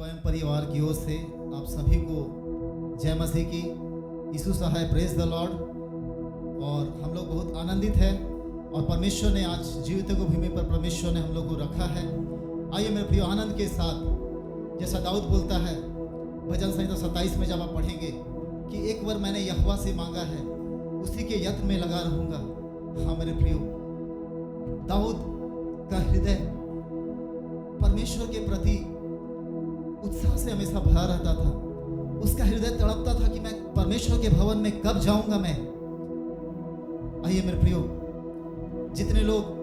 जीवायम परिवार की ओर से आप सभी को जय मसीह की। यीशु सहाय, प्रेज द लॉर्ड। और हम लोग बहुत आनंदित हैं और परमेश्वर ने आज जीवित को भूमि पर परमेश्वर ने हम लोग को रखा है। आइए मेरे प्रिय आनंद के साथ, जैसा दाऊद बोलता है भजन संहिता 27 में जब आप पढ़ेंगे कि एक बार मैंने यहोवा से मांगा है, उसी के यत्न में लगा रहूंगा। हाँ मेरे प्रियो, दाऊद का हृदय परमेश्वर के प्रति उत्साह से हमेशा भरा रहता था। उसका हृदय तड़पता था कि मैं परमेश्वर के भवन में कब जाऊंगा मैं। आइए मेरे प्रियो, जितने लोग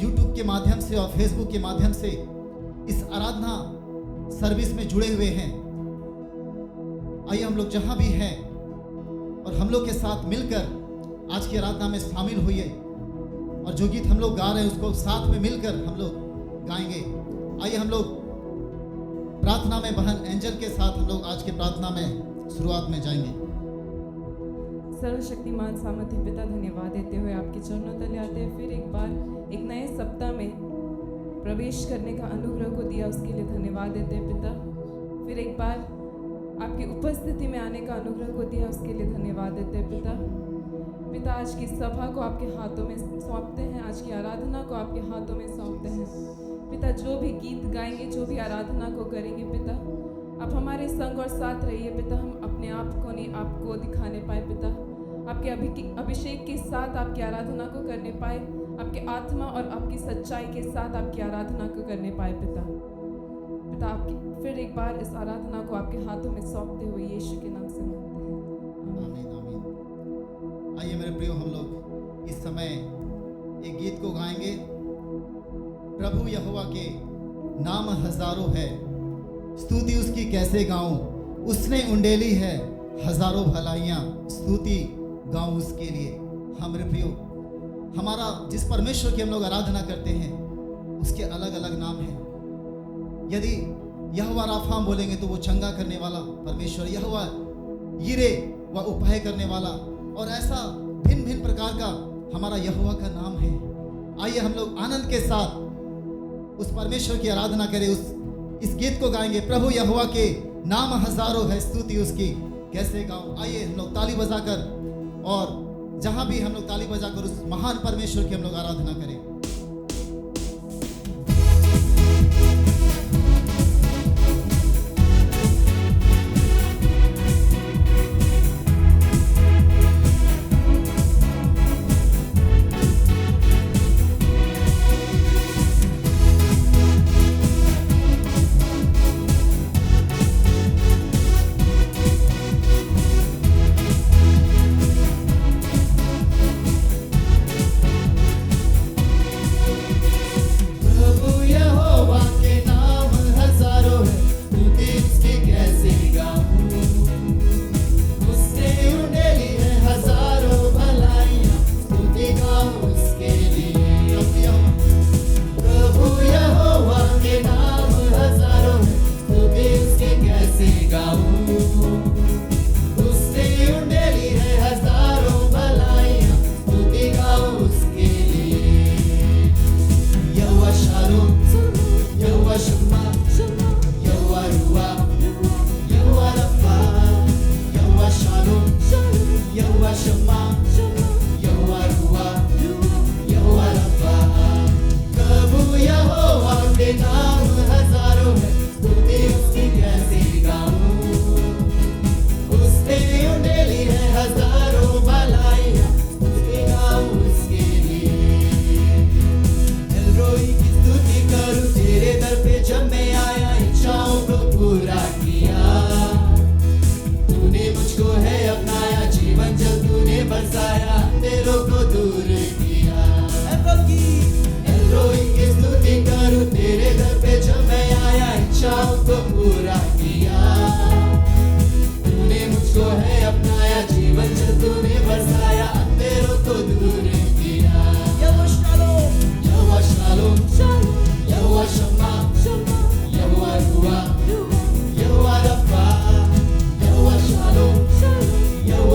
YouTube के माध्यम से और Facebook के माध्यम से इस आराधना सर्विस में जुड़े हुए हैं, आइए हम लोग जहां भी हैं और हम लोग के साथ मिलकर आज की आराधना में शामिल होइए। और जो गीत हम लोग गा रहे हैं उसको साथ में मिलकर हम लोग गाएंगे। आइए हम लोग प्रार्थना में बहन एंजल के साथ हम लोग आज की प्रार्थना में शुरुआत में जाएंगे। सर्वशक्तिमान सामर्थ्य पिता, धन्यवाद देते हुए आपके चरणों तले आते हैं। फिर एक बार एक नए सप्ताह में प्रवेश करने का अनुग्रह को दिया, उसके लिए धन्यवाद देते हैं पिता। फिर एक बार आपकी उपस्थिति में आने का अनुग्रह को दिया, उसके लिए धन्यवाद देते हैं पिता। पिता, आज की सभा को आपके हाथों में सौंपते हैं, आज की आराधना को आपके हाथों में सौंपते हैं पिता। जो भी गीत गाएंगे, जो भी आराधना को करेंगे पिता, आप हमारे संग और साथ रहिए पिता। हम अपने आप को नहीं आपको दिखाने पाए पिता, आपके अभिषेक के साथ आपकी आराधना को करने पाए, आपके आत्मा और आपकी सच्चाई के साथ आपकी आराधना को करने पाए पिता। पिता, आपकी फिर एक बार इस आराधना को आपके हाथों में सौंपते हुए यीशु के नाम से मांगते हैं, आमीन। आमीन। आइए मेरे प्रियो, हम लोग इस समय एक गीत को गाएंगे। प्रभु यहोवा के नाम हजारों है, स्तुति उसकी कैसे गाऊं। उसने उंडेली है हजारों भलाइयां, स्तुति गाऊं उसके लिए। हाँ मेरे प्रियो, हमारा जिस परमेश्वर की हम लोग आराधना करते हैं उसके अलग अलग नाम हैं। यदि यहोवा राफा बोलेंगे तो वो चंगा करने वाला परमेश्वर, यहोवा यिरे व उपाय करने वाला, और ऐसा भिन्न भिन्न प्रकार का हमारा यहोवा का नाम है। आइए हम लोग आनंद के साथ उस परमेश्वर की आराधना करें, इस गीत को गाएंगे। प्रभु यहोवा के नाम हजारों है, स्तुति उसकी कैसे गाऊं। आइए हम लोग ताली बजाकर, और जहां भी हम लोग ताली बजाकर उस महान परमेश्वर की हम लोग आराधना करें।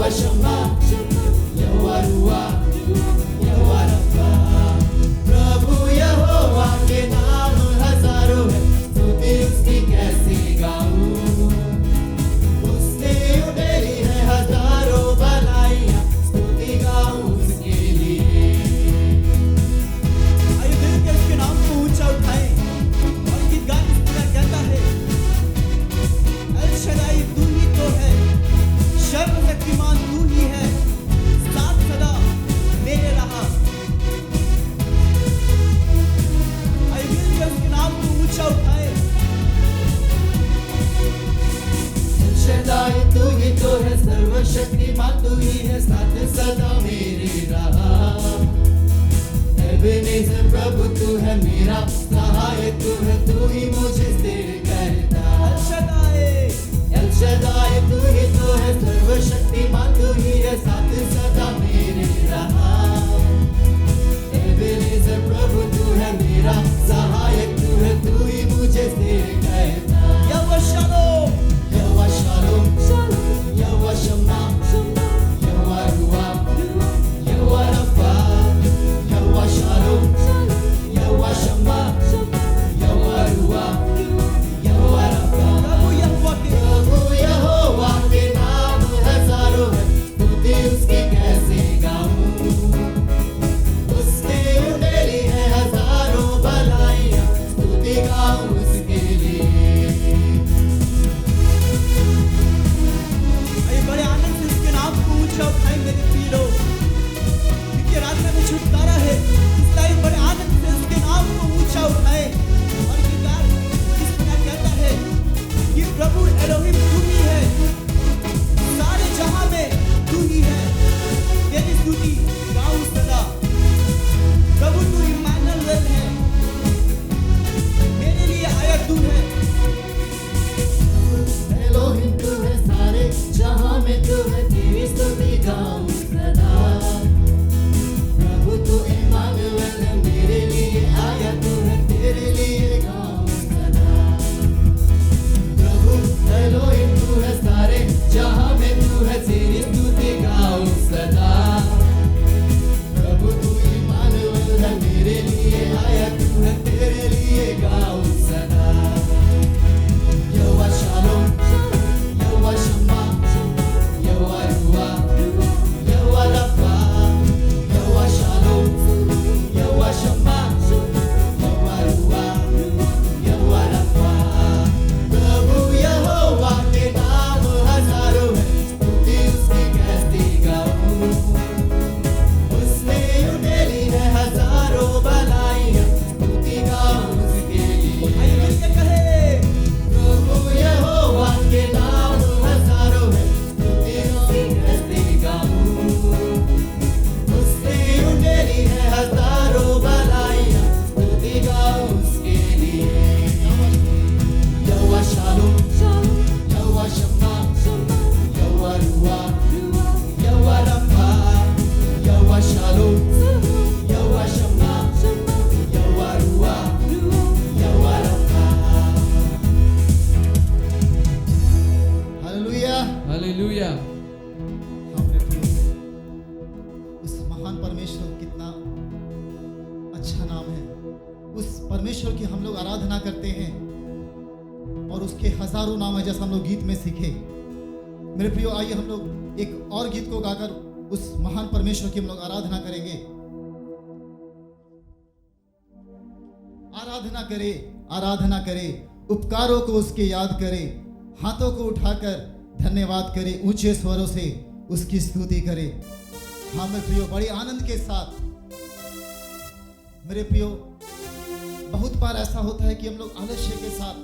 Shema, Shema, Yahuwah Ruah. हमने प्रियो उस महान परमेश्वर कितना अच्छा नाम है, उस परमेश्वर की हम लोग आराधना करते हैं और उसके हजारों नाम है जैसा हम लोग गीत में सीखे। मेरे प्रियो आइए हम लोग एक और गीत को गाकर उस महान परमेश्वर की हम लोग आराधना करेंगे। आराधना करे, उपकारों को उसके याद करे, हाथों को उठाकर धन्यवाद करे, ऊंचे स्वरों से उसकी स्तुति करे। हाँ मेरे प्रियो, बड़े आनंद के साथ मेरे प्रियो, बहुत बार ऐसा होता है कि हम लोग आलस्य के साथ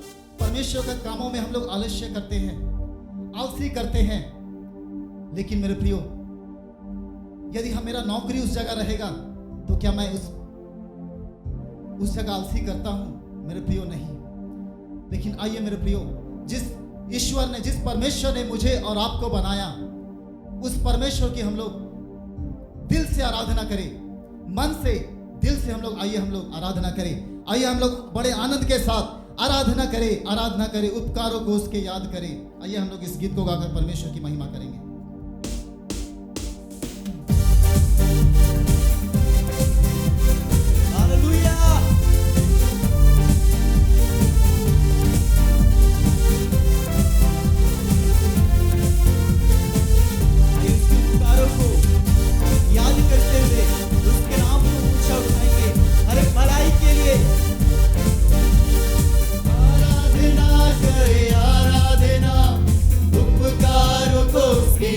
परमेश्वर के कामों में हम लोग आलस्य करते हैं, आलसी करते हैं। लेकिन मेरे प्रियो, यदि हम मेरा नौकरी उस जगह रहेगा तो क्या मैं उस जगह आलसी करता हूं? मेरे प्रियो नहीं। लेकिन आइए मेरे प्रियो, जिस ईश्वर ने, जिस परमेश्वर ने मुझे और आपको बनाया, उस परमेश्वर की हम लोग दिल से आराधना करें, मन से, दिल से हम लोग आइए हम लोग आराधना करें। आइए हम लोग बड़े आनंद के साथ आराधना करें, उपकारों को उसके याद करें। आइए हम लोग इस गीत को गाकर परमेश्वर की महिमा करेंगे। उसके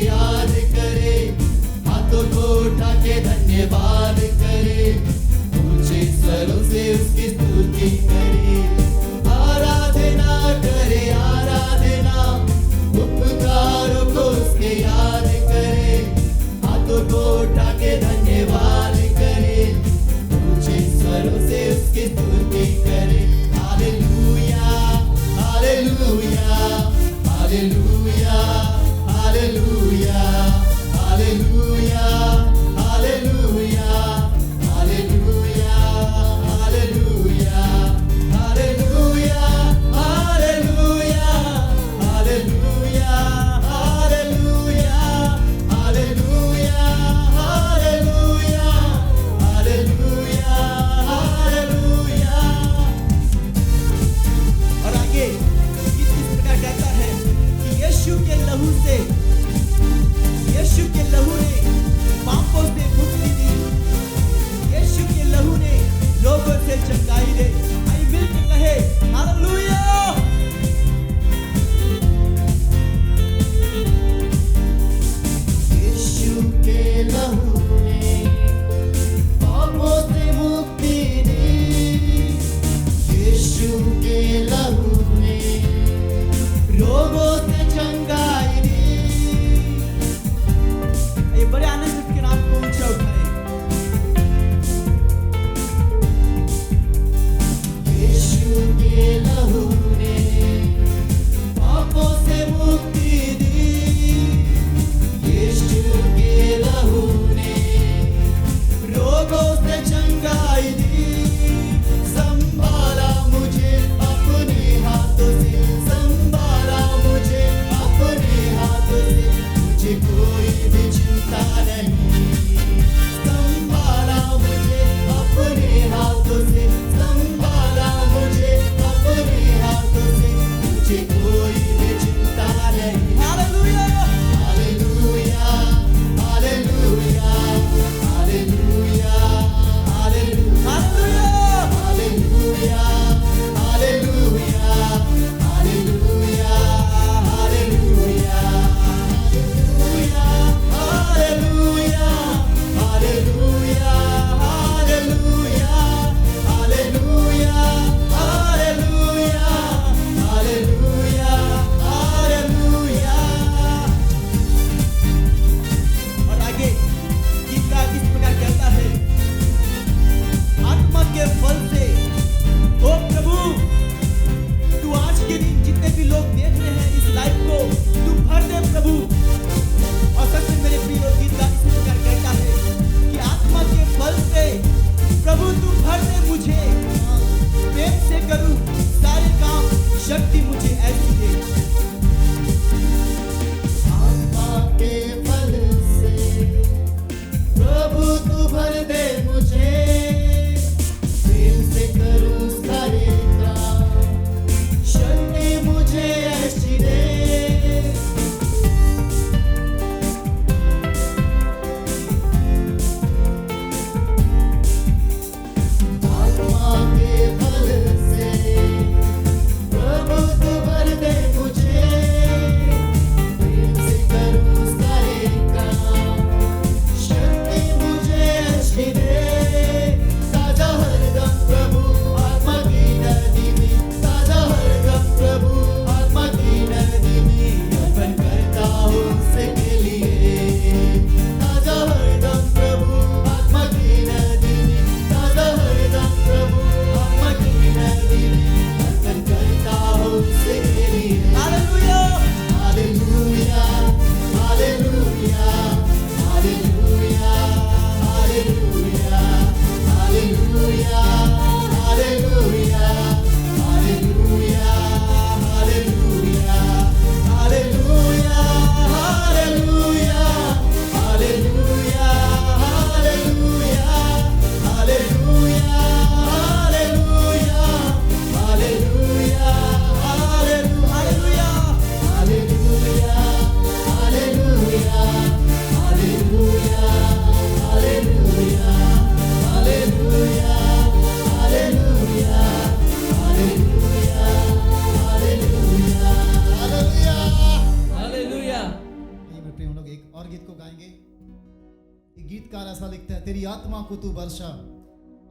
एक गीतकार ऐसा लिखता है, तेरी आत्मा को तू वर्षा,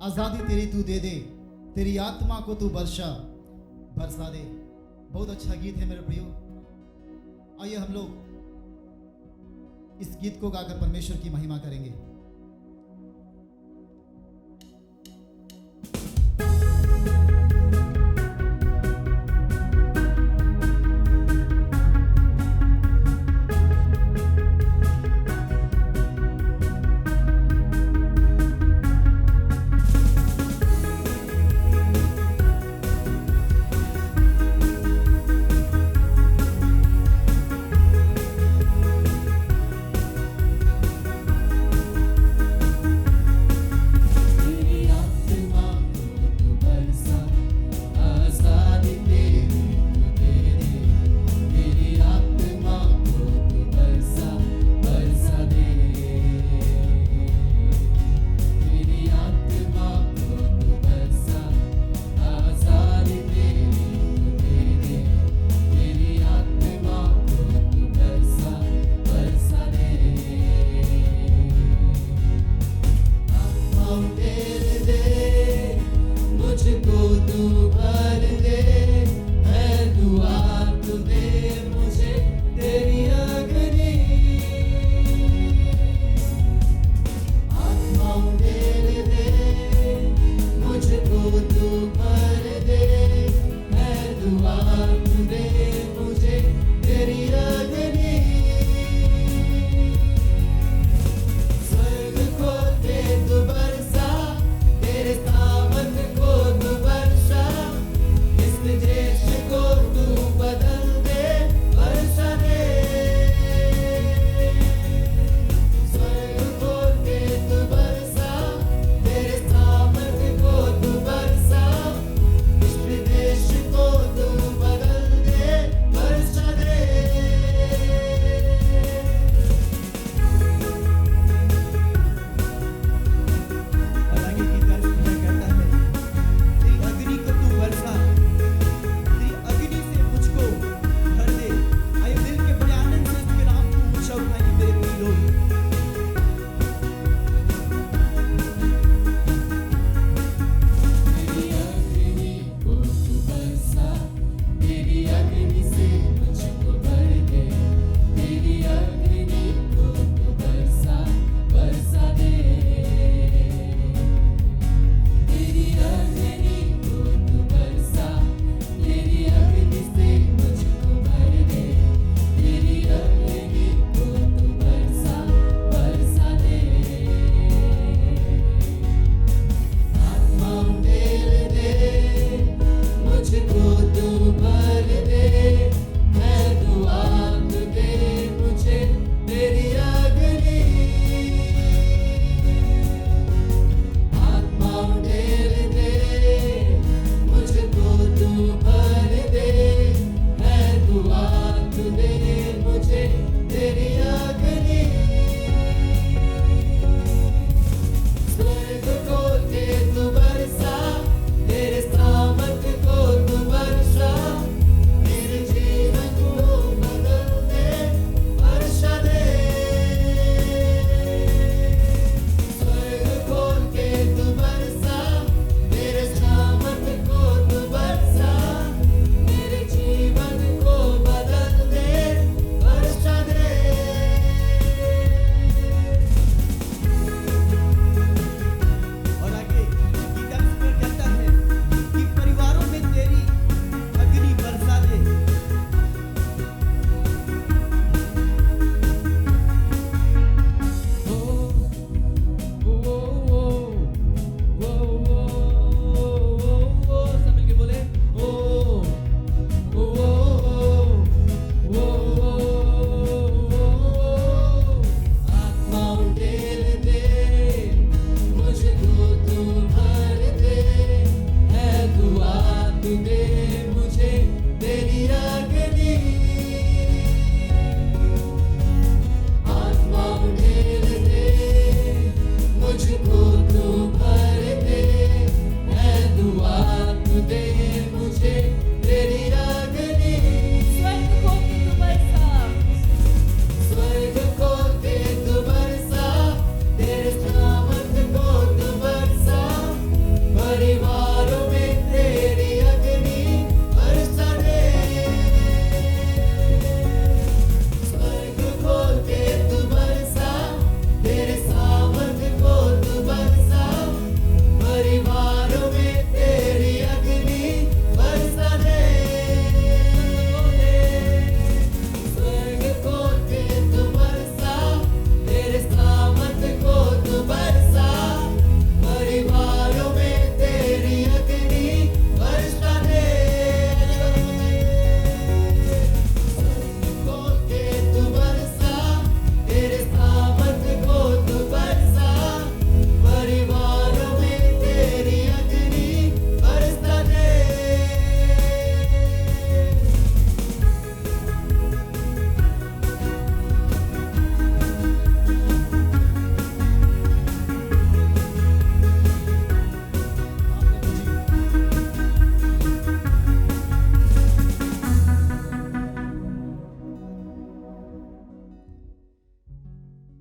आज़ादी तेरी तू दे दे, तेरी आत्मा को तू वर्षा बरसा दे। बहुत अच्छा गीत है मेरे प्रियो। आइए हम लोग इस गीत को गाकर परमेश्वर की महिमा करेंगे। तेरी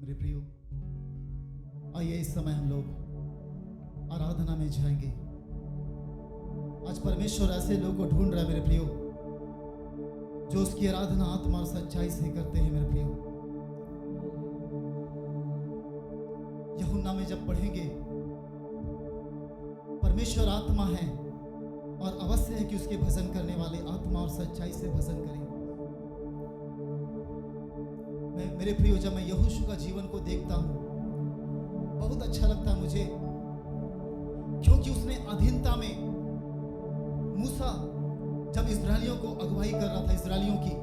मेरे प्रियो, आइए इस समय हम लोग आराधना में जाएंगे। आज परमेश्वर ऐसे लोगों को ढूंढ रहा है मेरे प्रियो, जो उसकी आराधना आत्मा और सच्चाई से करते हैं मेरे प्रियो। यूहन्ना में जब पढ़ेंगे, परमेश्वर आत्मा है और अवश्य है कि उसके भजन करने वाले आत्मा और सच्चाई से भजन करें। मेरे प्रियो, जब मैं यहोशू का जीवन को देखता हूं, बहुत अच्छा लगता है मुझे, क्योंकि उसने अधीनता में, मूसा जब इस्राएलियों को अगुवाई कर रहा था, इस्राएलियों की,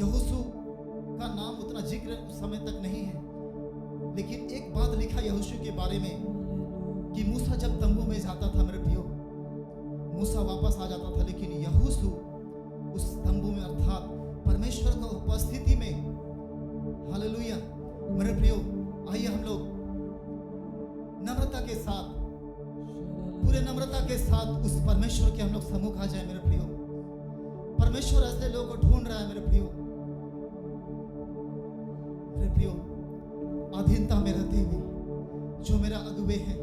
यहोशू का नाम उतना जिक्र उस समय तक नहीं है, लेकिन एक बात लिखा यहोशू के बारे में कि मूसा जब तंबू में जाता था मेरे प्रियो, मूसा वापस आ जाता था, लेकिन यहोशू उस तंबू में, अर्थात परमेश्वर का उपस्थिति में, हालेलुया मेरे प्रियो, आइए हम लोग नम्रता के साथ, पूरे नम्रता के साथ उस परमेश्वर के हम लोग सम्मुख आ जाए मेरे प्रियो। परमेश्वर ऐसे लोगों को ढूंढ रहा है मेरे प्रियो। मेरे प्रियो, अधीनता में रहते हुए जो मेरा अगुवे है,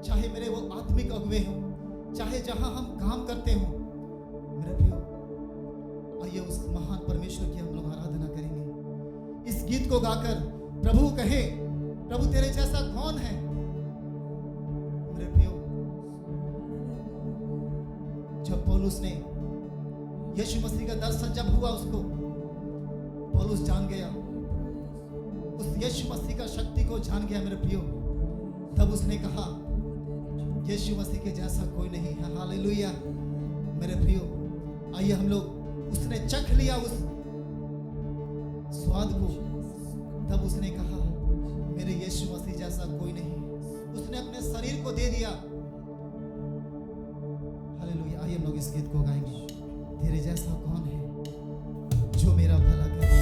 चाहे मेरे वो आत्मिक अगुवे हो, चाहे जहां हम काम करते हो, मेरे प्रियो, आइए उस महान परमेश्वर की हम लोग आराधना करेंगे। इस गीत को गाकर प्रभु कहे, प्रभु तेरे जैसा कौन है। मेरे प्रियो, जब पौलुस ने यीशु मसीह का दर्शन जब हुआ, उसको पौलुस जान गया, उस यीशु मसीह का शक्ति को जान गया मेरे प्रियो। तब उसने कहा, यीशु मसीह के जैसा कोई नहीं है। हालेलुया मेरे प्रियो, आइए हम लोग, उसने चख लिया उस स्वाद को, तब उसने कहा, मेरे यीशु मसीह जैसा कोई नहीं। उसने अपने शरीर को दे दिया। हालेलुया, आइए हम लोग इस गीत को गाएंगे। तेरे जैसा कौन है जो मेरा भला करे।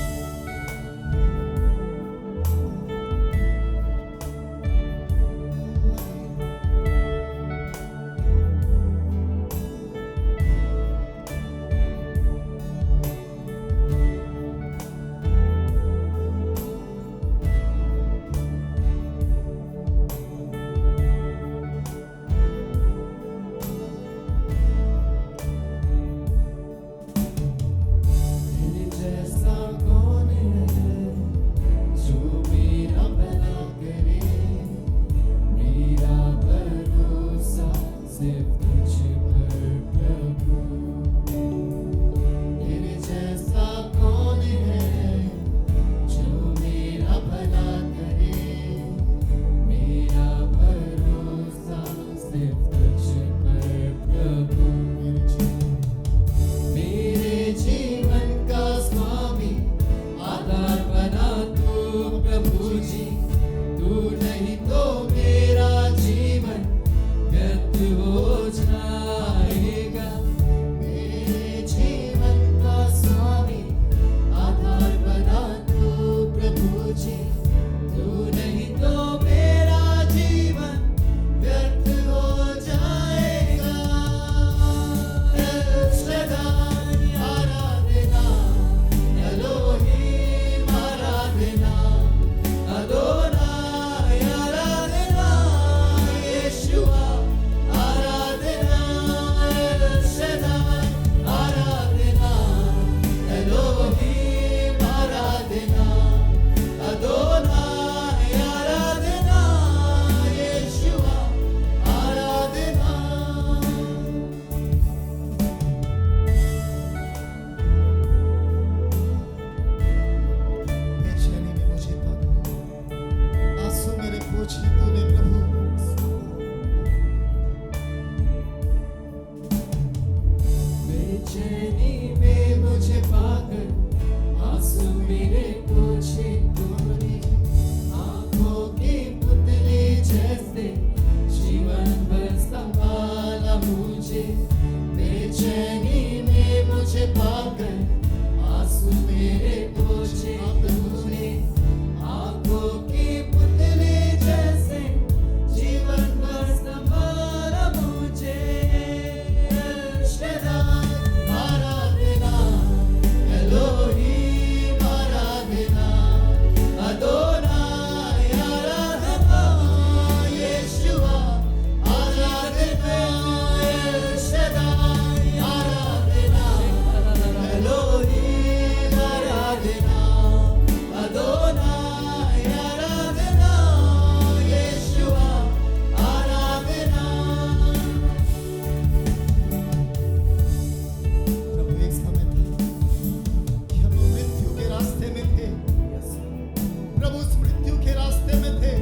प्रभु उस मृत्यु के रास्ते में थे,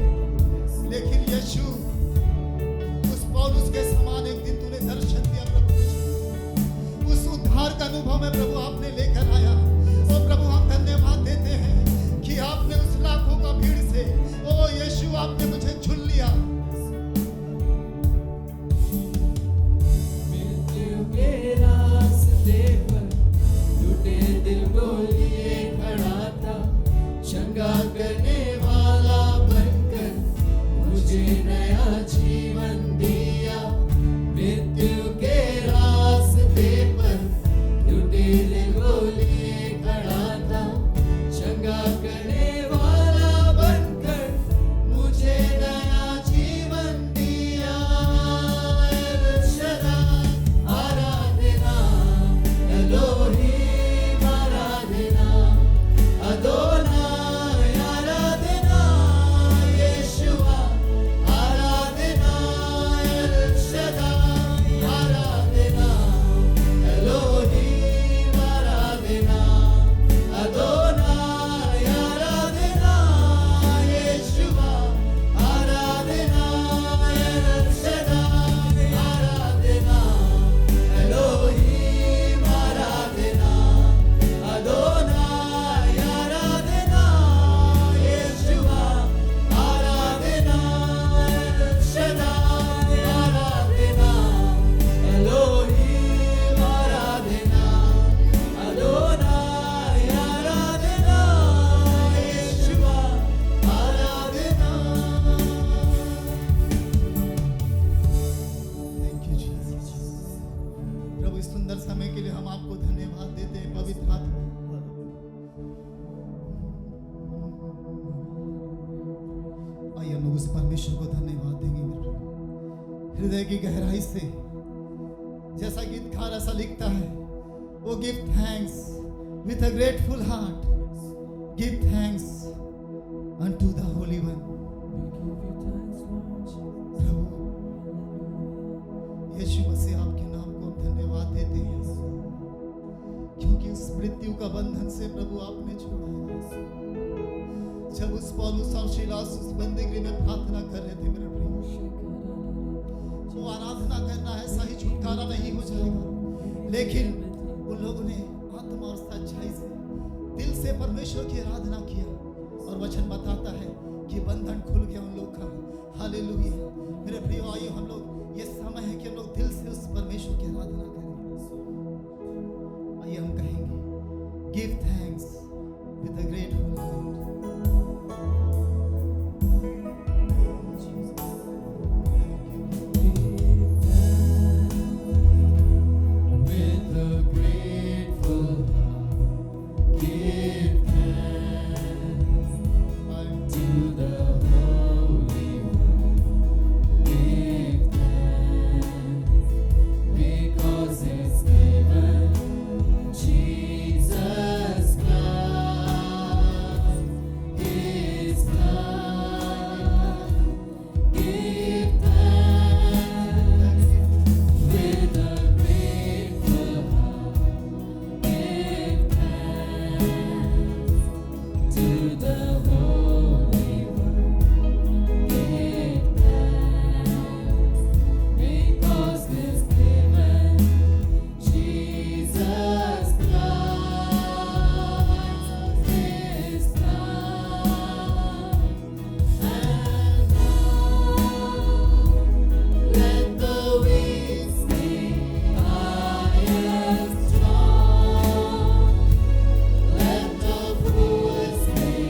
लेकिन यीशु उस पौलुस के समान एक दिन तूने दर्शन दिया प्रभु मुझे। उस उद्धार का अनुभव में प्रभु आपने लेकर आया। ओ प्रभु हम धन्यवाद देते हैं कि आपने उस लाखों का भीड़ से, ओ यीशु आपने मुझे चुन लिया। मृत्यु के रास्ते पर टूटे दिल को लिए खड़ा था, शंका करने वाला बनकर मुझे नया जीवन दिया। मृत्यु के रास्ते पर टूटे दिल को लिए खड़ा था, शंका करने वाला बनकर मुझे नया जीवन दिया। एल शद्दाई आराधना, एलोहीम आराधना, अदोनाई आराधना, यीशुआ आराधना। एल शद्दाई आराधना, एलोहीम आराधना, अदोनाई आराधना, यीशुआ आराधना। एल शद्दाई आराधना, एलोहीम आराधना, अदोनाई आराधना, यीशुआ आराधना। एल शद्दाई आराधना, एलोहीम आराधना, अदोनाई आराधना, यीशुआ आराधना। Thank you Jesus. प्रभु इस सुंदर समय के लिए हम आपको धन्यवाद देते हैं पवित्र आत्मा। आइए हम लोग उस परमेश्वर को धन्यवाद देंगे मेरे प्रभु। हृदय की गहराई से, जैसा गीतकार ऐसा लिखता है, वो give thanks with a grateful heart, give thanks unto the holy one. प्रभु यीशु मसीह आपके नाम को हम धन्यवाद देते हैं, क्योंकि उस मृत्यु का बंधन से प्रभु आपने छोड़ा है। जब उस पौलुस और सिलास उस बंदीगृह में प्रार्थना कर रहे थे मेरे प्रिय, वो आराधना करना है, सही छुटकारा नहीं हो जाएगा, लेकिन उन लोगों ने आत्मा और सच्चाई से दिल से परमेश्वर की आराधना किया, और वचन बताता है कि बंधन खुल गया उन लोग का। हालेलुया। मेरे प्रिय, आइए हम लोग, ये समय है कि हम लोग दिल से उस परमेश्वर की आराधना करें। आइए हम कहेंगे, give thanks with a grateful heart. With a grateful heart, give thanks to the Holy One. Give thanks because it's given Jesus Christ, His blood. Give thanks with a grateful heart. Give thanks to the Holy One. Give thanks because it's given Jesus Christ, His blood. And now let the weak say, I am strong. Let the poor say,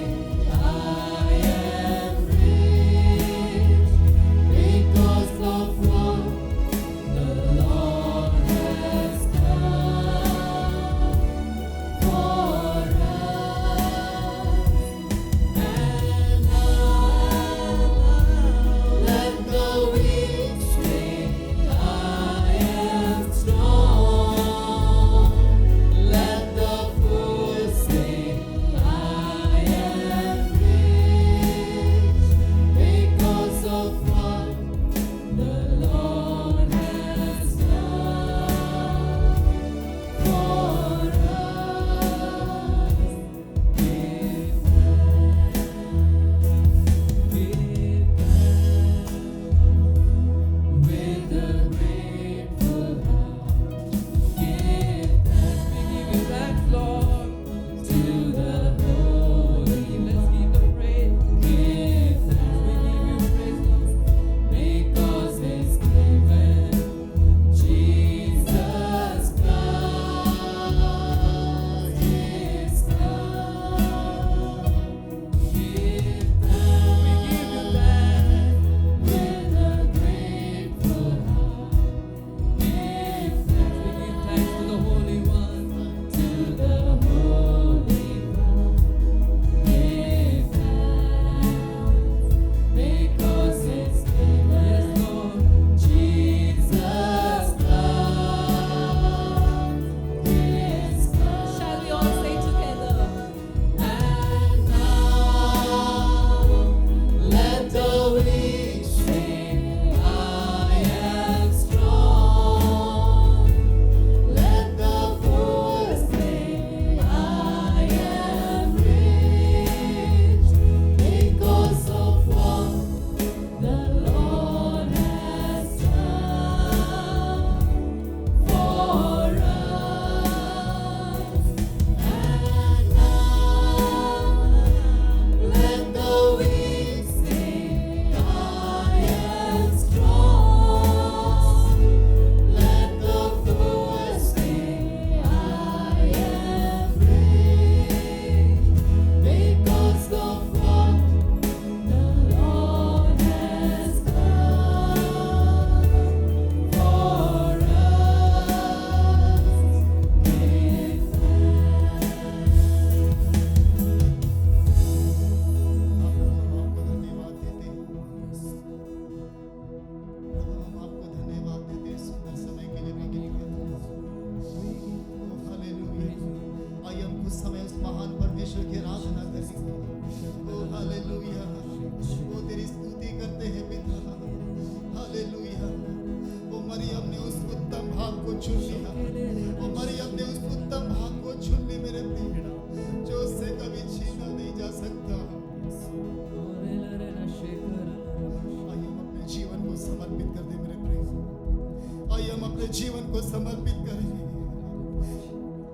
समर्पित करें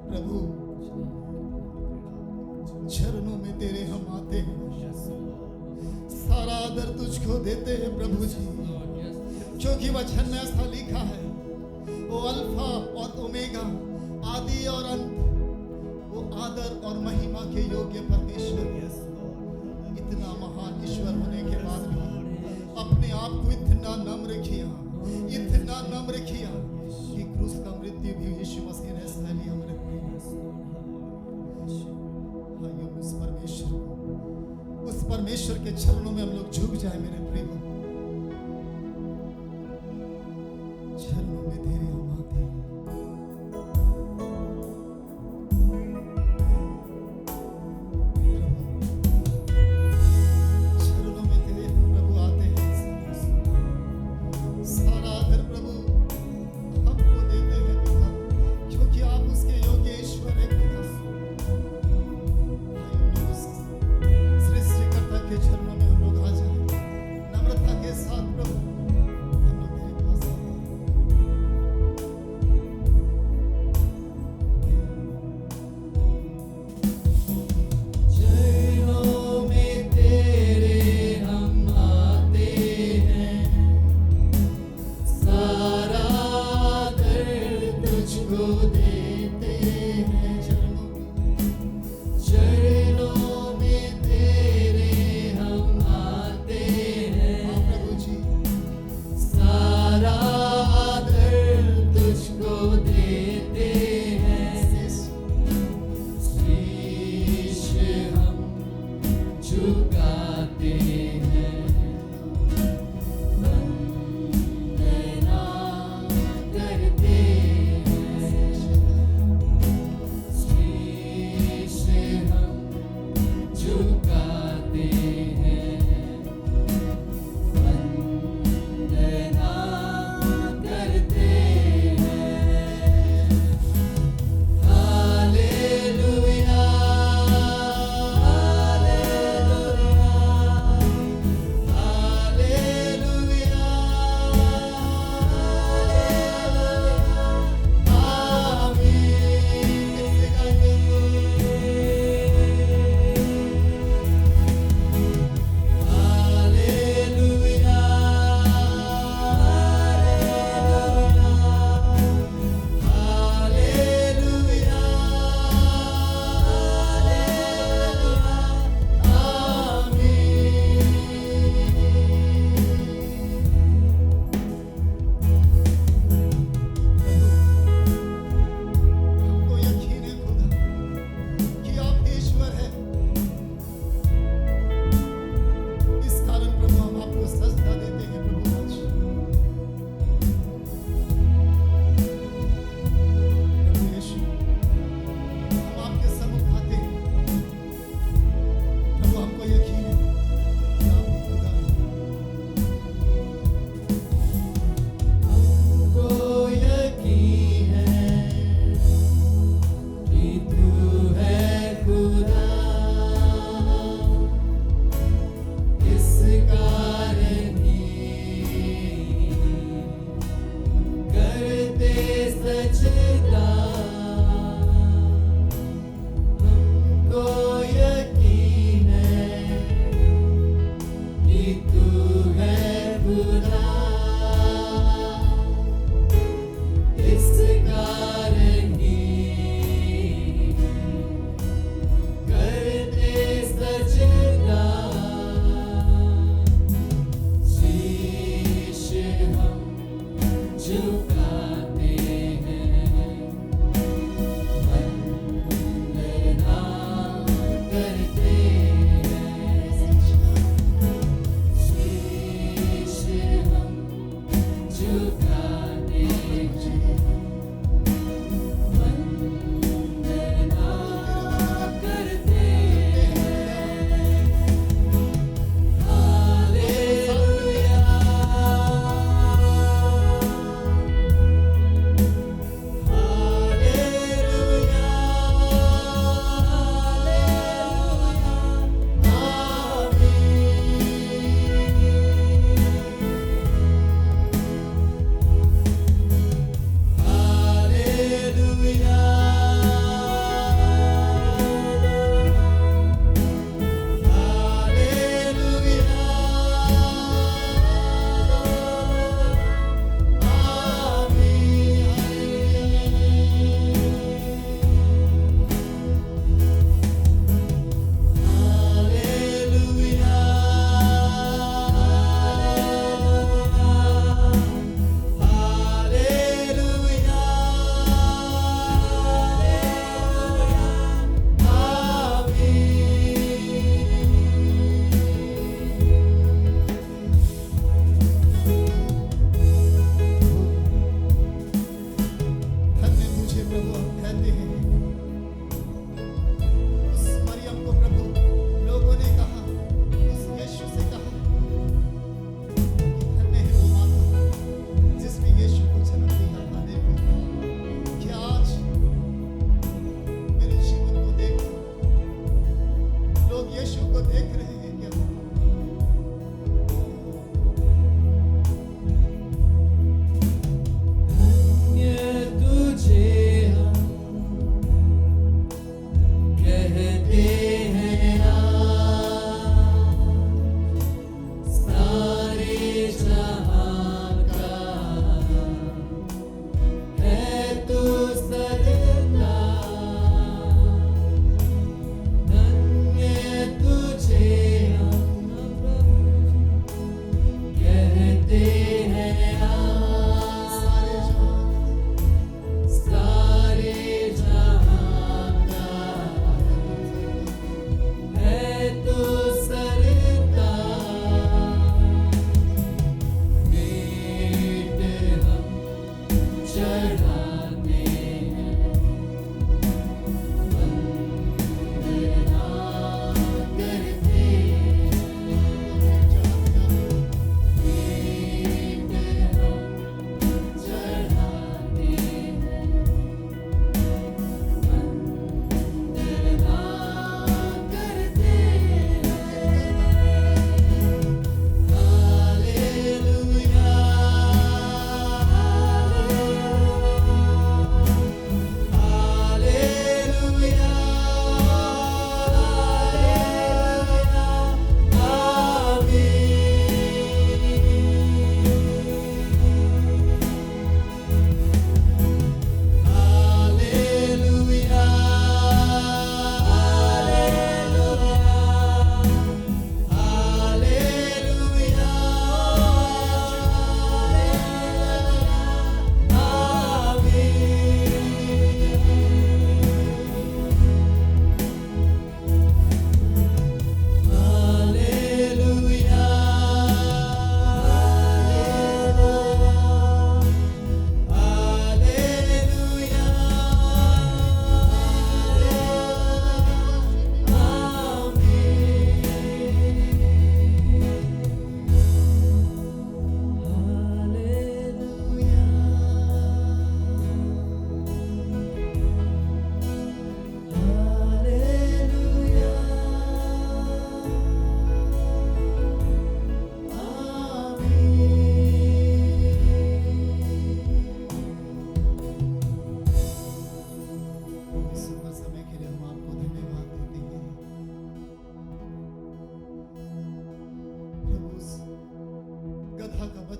प्रभु। चरणों में तेरे हम आते हैं, सारा आदर तुझको देते हैं प्रभु जी, क्योंकि वचन में ऐसा लिखा है, वो अल्फा और ओमेगा, आदि और अंत, वो आदर और महिमा के योग्य परमेश्वर। इतना महान ईश्वर होने के बाद भी अपने आप को इतना नम्र किया कि क्रूस का मृत्यु भी यीशु मसीह ने सह लिया। मेरे भाइयों, उस परमेश्वर के चरणों में हम लोग झुक जाए मेरे प्रेम। चरणों में तेरे हम आते हैं। चरणों में तेरे हम प्रभु आते हैं। सारा आदर प्रभु आपको देते हैं पिता, क्योंकि आप उसके योग्य ईश्वर हैं पिता। सृष्टिकर्ता के चरणों में हम लोग आ जाए नम्रता के साथ प्रभु। हम लोग तेरे पास आते हैं। चरणों में तेरे हम आते हैं, सारा आदर तुझको देते हैं। चरणों में तेरे हम आते हैं, प्रभु जी सारा आदर तुझको देते हैं। शीश हम झुकाते हैं, वंदना करते हैं। शीश हम झुकाते हैं, वंदना करते हैं। हालेलुया, हालेलुया,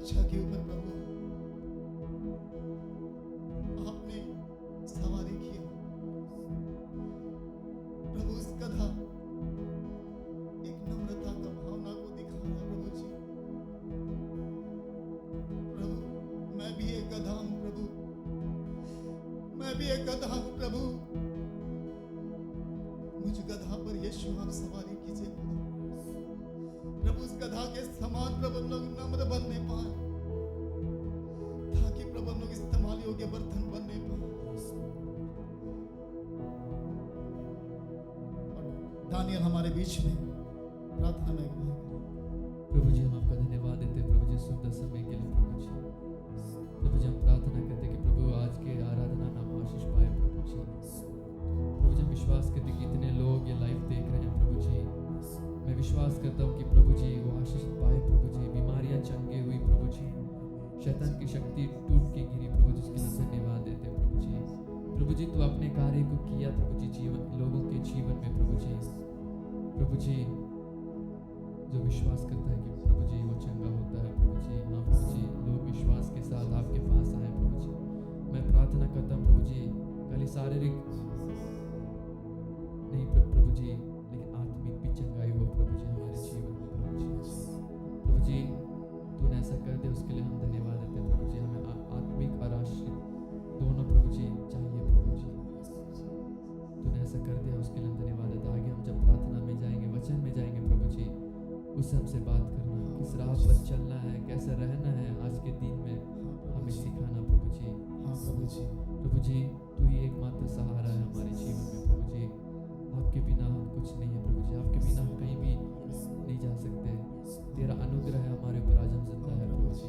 बच्चा के ऊपर प्रभु आपने सवारी की। प्रभु उस गधा एक नम्रता का भावना को दिखा रहा प्रभु जी। प्रभु मैं भी एक गधा हूं प्रभु, मैं भी एक गधा हूं प्रभु। मुझ गधा पर यीशु आप सवारी कीजिए प्रभु। उस गधा के समान प्रभु लोग नम्र बनने पाए, ताकि प्रभु लोग इस्तेमाल योग्य बर्तन बनने पाए। दानियल हमारे बीच में प्रार्थना में अगुवाई करें। प्रभु जी हम आपका धन्यवाद देते हैं प्रभु जी सुंदर समय के लिए प्रभु जी। प्रभु जी हम प्रार्थना करते हैं कि प्रभु आज के आराधना नाम आशीष पाए प्रभु जी। प्रभु जी हम विश्वास करते हैं कि इतने लोग ये लाइव देख रहे हैं प्रभु जी। मैं विश्वास करता हूँ कि प्रभु जी वो आशीष पाए प्रभु जी। बीमारियां चंगे हुई प्रभु जी, शैतान की शक्ति टूट के गिरी प्रभु जी। उसके लिए धन्यवाद देते हैं प्रभु जी। प्रभु जी तू अपने कार्य को किया प्रभु जी जीवन लोगों के जीवन में प्रभु जी। प्रभु जी जो विश्वास करता है कि प्रभु जी वो चंगा होता है प्रभु जी। हाँ प्रभु जी लोग विश्वास के साथ आपके पास आए प्रभु जी। मैं प्रार्थना करता हूँ प्रभु जी खाली शारीरिक नहीं प्रभु जी लेकिन आत्मिक भी चंगाई हो प्रभु जी हमारे जीवन में प्रभु जी। प्रभु जी तूने ऐसा कर दिया उसके लिए हम धन्यवाद देते हैं प्रभु जी। हमें आत्मिक और आश्रित दोनों प्रभु जी चाहिए प्रभु जी। तूने ऐसा कर दिया उसके लिए हम धन्यवाद देते हैं। आगे हम जब प्रार्थना में जाएंगे वचन में जाएंगे प्रभु जी उससे हमसे बात करना, किस राह पर चलना है, कैसे रहना है आज के दिन में हमें सिखाना प्रभु जी। हाँ प्रभु जी। प्रभु जी तू ही एकमात्र सहारा है हमारे जीवन में प्रभु जी। आपके बिना हम कुछ नहीं है प्रभु जी। आपके बिना हम कहीं भी नहीं जा सकते। तेरा अनुग्रह है हमारे ऊपर आज हम जिंदा है प्रभु जी।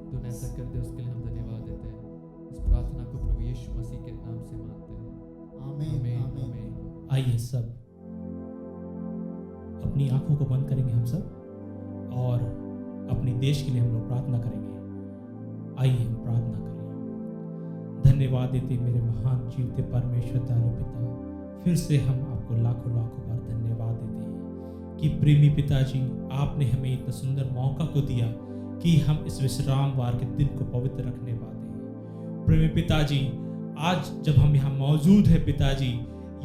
तूने ऐसा कर दे उसके लिए हम धन्यवाद देते हैं। इस प्रार्थना को प्रभु यीशु मसीह के नाम से मांगते हैं। आमीन आमीन आमीन। आमीन। आइए सब अपनी आंखों को बंद करेंगे हम सब और अपने देश के लिए हम लोग प्रार्थना करेंगे। आइए हम प्रार्थना करें। धन्यवाद देते मेरे महान जीवते परमेश्वर दयालु पिता, फिर से हम आपको लाखों लाखों बार धन्यवाद देते हैं कि प्रेमी पिताजी आपने हमें इतना सुंदर मौका को दिया कि हम इस विश्रामवार के दिन को पवित्र रखने पाते हैं। प्रेमी पिताजी आज जब हम यहाँ मौजूद हैं पिताजी,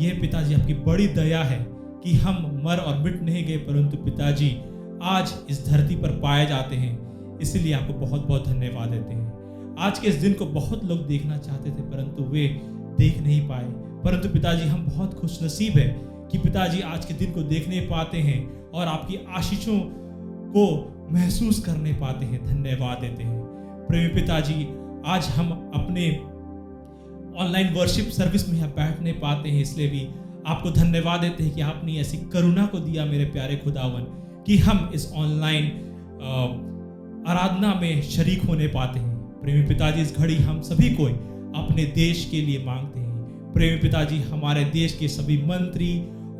ये पिताजी आपकी बड़ी दया है कि हम मर और मिट नहीं गए परंतु पिताजी आज इस धरती पर पाए जाते हैं। इसलिए आपको बहुत बहुत धन्यवाद देते हैं। आज के इस दिन को बहुत लोग देखना चाहते थे परंतु वे देख नहीं पाए, परंतु पिताजी हम बहुत खुशनसीब हैं कि पिताजी आज के दिन को देखने पाते हैं और आपकी आशीषों को महसूस करने पाते हैं। धन्यवाद देते हैं प्रेमी पिताजी। आज हम अपने ऑनलाइन वर्शिप सर्विस में यहाँ बैठने पाते हैं, इसलिए भी आपको धन्यवाद देते हैं कि आपने ऐसी करुणा को दिया मेरे प्यारे खुदावन कि हम इस ऑनलाइन आराधना में शरीक होने पाते हैं। प्रेमी पिताजी इस घड़ी हम सभी को अपने देश के लिए मांगते हैं। प्रेमी पिताजी हमारे देश के सभी मंत्री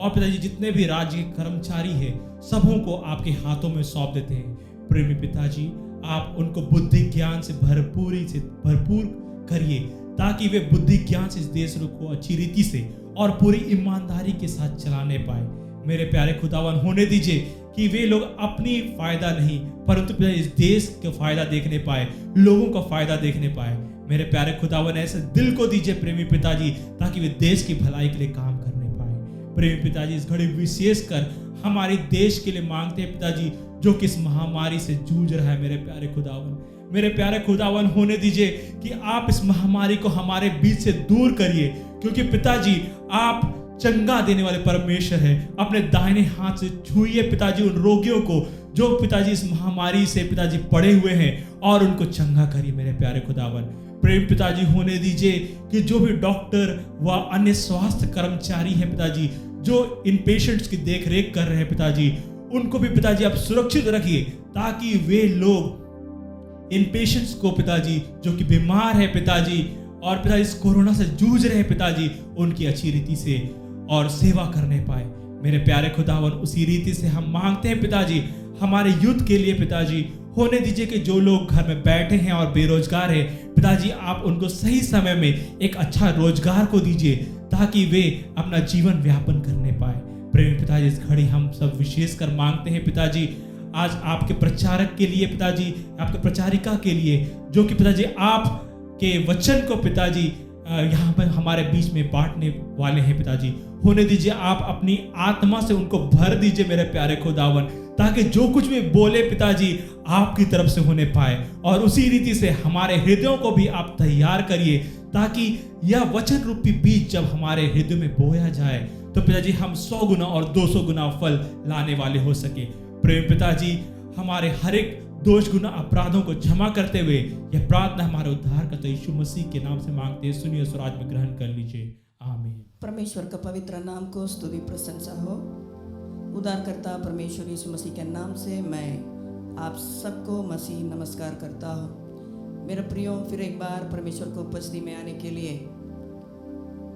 और पिताजी जितने भी राज्य के कर्मचारी हैं सबों को आपके हाथों में सौंप देते हैं। प्रेमी पिताजी आप उनको बुद्धि ज्ञान से भरपूर करिए ताकि वे बुद्धि ज्ञान से इस देश को अच्छी रीति से और पूरी ईमानदारी के साथ चलाने पाए। मेरे प्यारे खुदावन होने दीजिए कि वे लोग अपनी फायदा नहीं परंतु इस देश का फायदा देखने पाए, लोगों का फायदा देखने पाए। मेरे प्यारे खुदावन ऐसे दिल को दीजिए प्रेमी पिताजी ताकि वे देश की भलाई के लिए काम करने पाए। प्रेमी पिताजी इस घड़ी विशेषकर हमारे देश के लिए मांगते हैं पिताजी जो कि इस महामारी से जूझ रहा है। मेरे प्यारे खुदावन, मेरे प्यारे खुदावन होने दीजिए कि आप इस महामारी को हमारे बीच से दूर करिए, क्योंकि पिताजी आप चंगा देने वाले परमेश्वर है। अपने दाहिने हाथ से छुइए पिताजी उन रोगियों को जो पिताजी इस महामारी से पिताजी पड़े हुए हैं और उनको चंगा करिए। मेरे प्यारे खुदावन प्रेम पिताजी होने दीजिए कि जो भी डॉक्टर व अन्य स्वास्थ्य कर्मचारी हैं पिताजी जो इन पेशेंट्स की देख रेख कर रहे हैं पिताजी, उनको भी पिताजी आप सुरक्षित रखिए ताकि वे लोग इन पेशेंट्स को पिताजी जो कि बीमार है पिताजी और पिताजी इस कोरोना से जूझ रहे हैं पिताजी उनकी अच्छी रीति से और सेवा करने पाए। मेरे प्यारे खुदावन उसी रीति से हम मांगते हैं पिताजी हमारे युद्ध के लिए पिताजी होने दीजिए कि जो लोग घर में बैठे हैं और बेरोजगार हैं पिताजी आप उनको सही समय में एक अच्छा रोजगार को दीजिए ताकि वे अपना जीवन व्यापन करने पाए। प्रेमी पिताजी इस घड़ी हम सब विशेषकर मांगते हैं पिताजी आज आपके प्रचारक के लिए पिताजी, आपके प्रचारिका के लिए, जो कि पिताजी आपके वचन को पिताजी यहाँ पर हमारे बीच में बांटने वाले हैं पिताजी। होने दीजिए, आप अपनी आत्मा से उनको भर दीजिए मेरे प्यारे खुदावन, ताकि जो कुछ भी बोले पिताजी आपकी तरफ से होने पाए, और उसी रीति से हमारे हृदयों को भी आप तैयार करिए, ताकि यह वचन रूपी बीज जब हमारे हृदय में बोया जाए तो पिताजी हम 100 गुना और 200 गुना फल लाने वाले हो सके। प्रेम पिताजी, हमारे हर एक दोष गुना अपराधों को क्षमा करते हुए यह प्रार्थना हमारे उद्धारकर्ता यीशु मसीह के नाम से मांगते हैं। सुनिए स्वराज में ग्रहण कर लीजिए, आमीन। परमेश्वर का पवित्र नाम को स्तुति प्रशंसा हो। उद्धारकर्ता परमेश्वर यीशु मसीह के नाम से मैं आप सबको मसीह नमस्कार करता हूँ। मेरे प्रियो, फिर एक बार परमेश्वर को उपस्थिति में आने के लिए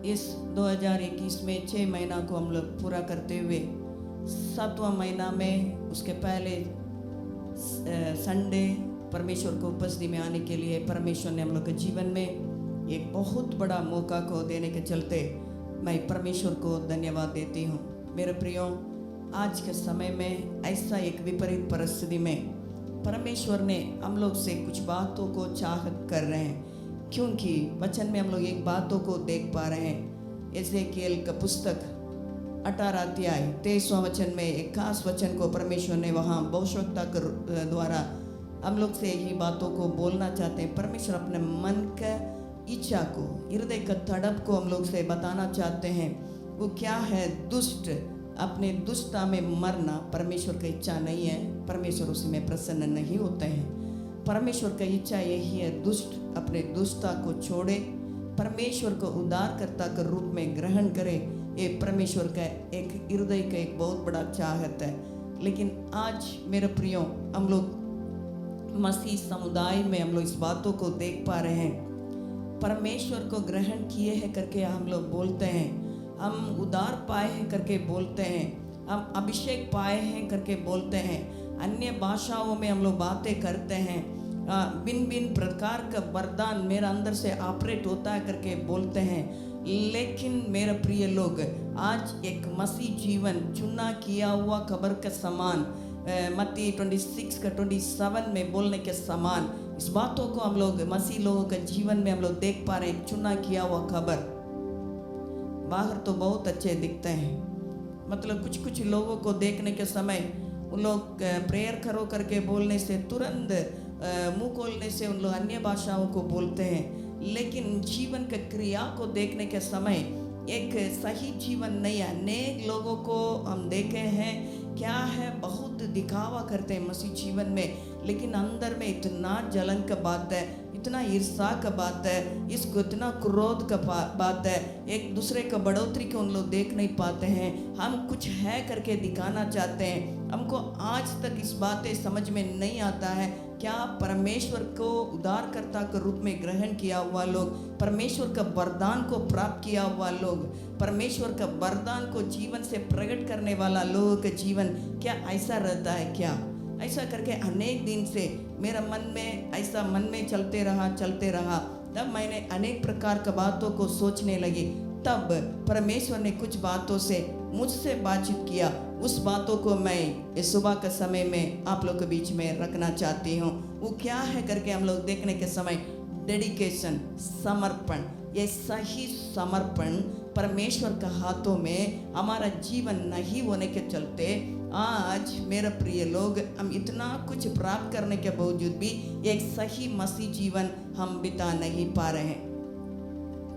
इस 2021 में 6 महीना को हम लोग पूरा करते हुए 7वां महीना में उसके पहले संडे परमेश्वर को उपस्थिति में आने के लिए परमेश्वर ने हम लोग के जीवन में एक बहुत बड़ा मौका को देने के चलते मैं परमेश्वर को धन्यवाद देती हूँ। मेरे प्रियो, आज के समय में ऐसा एक विपरीत परिस्थिति में परमेश्वर ने हम लोग से कुछ बातों को चाहत कर रहे हैं, क्योंकि वचन में हम लोग एक बातों को देख पा रहे हैं। एजेकिएल का पुस्तक 18 अध्याय 23वां वचन में एक खास वचन को परमेश्वर ने वहाँ भविष्यवक्ता के द्वारा हम लोग से यही बातों को बोलना चाहते हैं। परमेश्वर अपने मन का इच्छा को, हृदय का तड़प को हम लोग से बताना चाहते हैं। वो क्या है? दुष्ट अपने दुष्टता में मरना परमेश्वर की इच्छा नहीं है। परमेश्वर उसमें प्रसन्न नहीं होते हैं। परमेश्वर का इच्छा यही है, दुष्ट अपने दुष्टता को छोड़े, परमेश्वर को उद्धारकर्ता के रूप में ग्रहण करे। ये परमेश्वर का एक हृदय का एक बहुत बड़ा चाहत है। लेकिन आज मेरे प्रियो, हम लोग मसीह समुदाय में हम लोग इस बातों को देख पा रहे हैं। परमेश्वर को ग्रहण किए हैं करके हम लोग बोलते हैं, हम उद्धार पाए हैं करके बोलते हैं, हम अभिषेक पाए हैं करके बोलते हैं, अन्य भाषाओं में हम लोग बातें करते हैं, भिन्न भिन्न प्रकार का वरदान मेरा अंदर से ऑपरेट होता है करके बोलते हैं। लेकिन मेरे प्रिय लोग, आज एक मसीह जीवन चुना किया हुआ खबर के समान, मत्ती 26 का 27 में बोलने के समान इस बातों को हम लोग मसीह लोगों के जीवन में हम लोग देख पा रहे हैं। चुना किया हुआ खबर बाहर तो बहुत अच्छे दिखते हैं, मतलब कुछ कुछ लोगों को देखने के समय उन लोग प्रेयर करो करके बोलने से तुरंत मुंह खोलने से उन लोग अन्य भाषाओं को बोलते हैं, लेकिन जीवन के क्रिया को देखने के समय एक सही जीवन नहीं है। अनेक लोगों को हम देखे हैं, क्या है, बहुत दिखावा करते हैं मसीह जीवन में, लेकिन अंदर में इतना जलन का बात है, इतना ईर्षा का बात है, इसको इतना क्रोध का बात है, एक दूसरे का बढ़ोतरी को उन लोग देख नहीं पाते हैं। हम कुछ है करके दिखाना चाहते हैं। हमको आज तक इस बातें समझ में नहीं आता है, क्या परमेश्वर को उद्धारकर्ता के रूप में ग्रहण किया हुआ लोग, परमेश्वर का वरदान को प्राप्त किया हुआ लोग, परमेश्वर का वरदान को जीवन से प्रकट करने वाला लोगों का जीवन क्या ऐसा रहता है क्या? ऐसा करके अनेक दिन से मेरा मन में ऐसा मन में चलते रहा। तब मैंने अनेक प्रकार की बातों को सोचने लगी। तब परमेश्वर ने कुछ बातों से मुझसे बातचीत किया। उस बातों को मैं इस सुबह के समय में आप लोग के बीच में रखना चाहती हूँ। वो क्या है करके हम लोग देखने के समय, डेडिकेशन, समर्पण। ये सही समर्पण परमेश्वर के हाथों में हमारा जीवन नहीं होने के चलते आज मेरे प्रिय लोग, हम इतना कुछ प्राप्त करने के बावजूद भी एक सही मसीह जीवन हम बिता नहीं पा रहे हैं।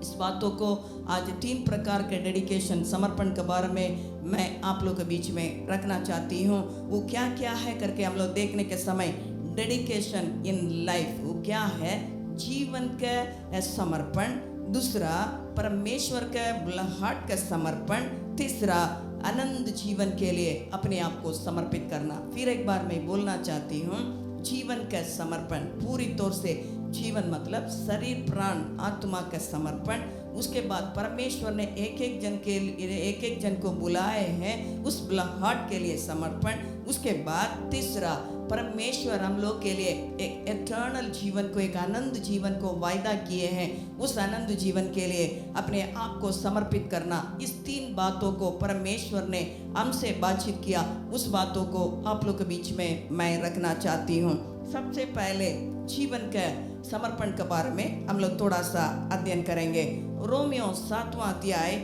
इस बातों को आज 3 प्रकार के डेडिकेशन, समर्पण के बारे में मैं आप लोग के बीच में रखना चाहती हूँ। वो क्या क्या है करके हम लोग देखने के समय, डेडिकेशन इन लाइफ वो क्या है? जीवन का समर्पण। दूसरा, परमेश्वर के बुलाहट का समर्पण। तीसरा, आनंद जीवन के लिए अपने आप को समर्पित करना। फिर एक बार मैं बोलना चाहती हूँ, जीवन का समर्पण पूरी तौर से। जीवन मतलब शरीर, प्राण, आत्मा का समर्पण। उसके बाद परमेश्वर ने एक एक जन को बुलाए हैं, उस बुलाहट के लिए समर्पण। उसके बाद तीसरा, परमेश्वर हम लोग के लिए एक एटर्नल जीवन को, एक आनंद जीवन को वायदा किए हैं। उस आनंद जीवन के लिए अपने आप को समर्पित करना, इस 3 बातों को परमेश्वर ने हमसे बातचीत किया। उस बातों को आप लोग के बीच में मैं रखना चाहती हूँ। सबसे पहले जीवन के समर्पण के बारे में हम लोग थोड़ा सा अध्ययन करेंगे। रोमियो 7वां अध्याय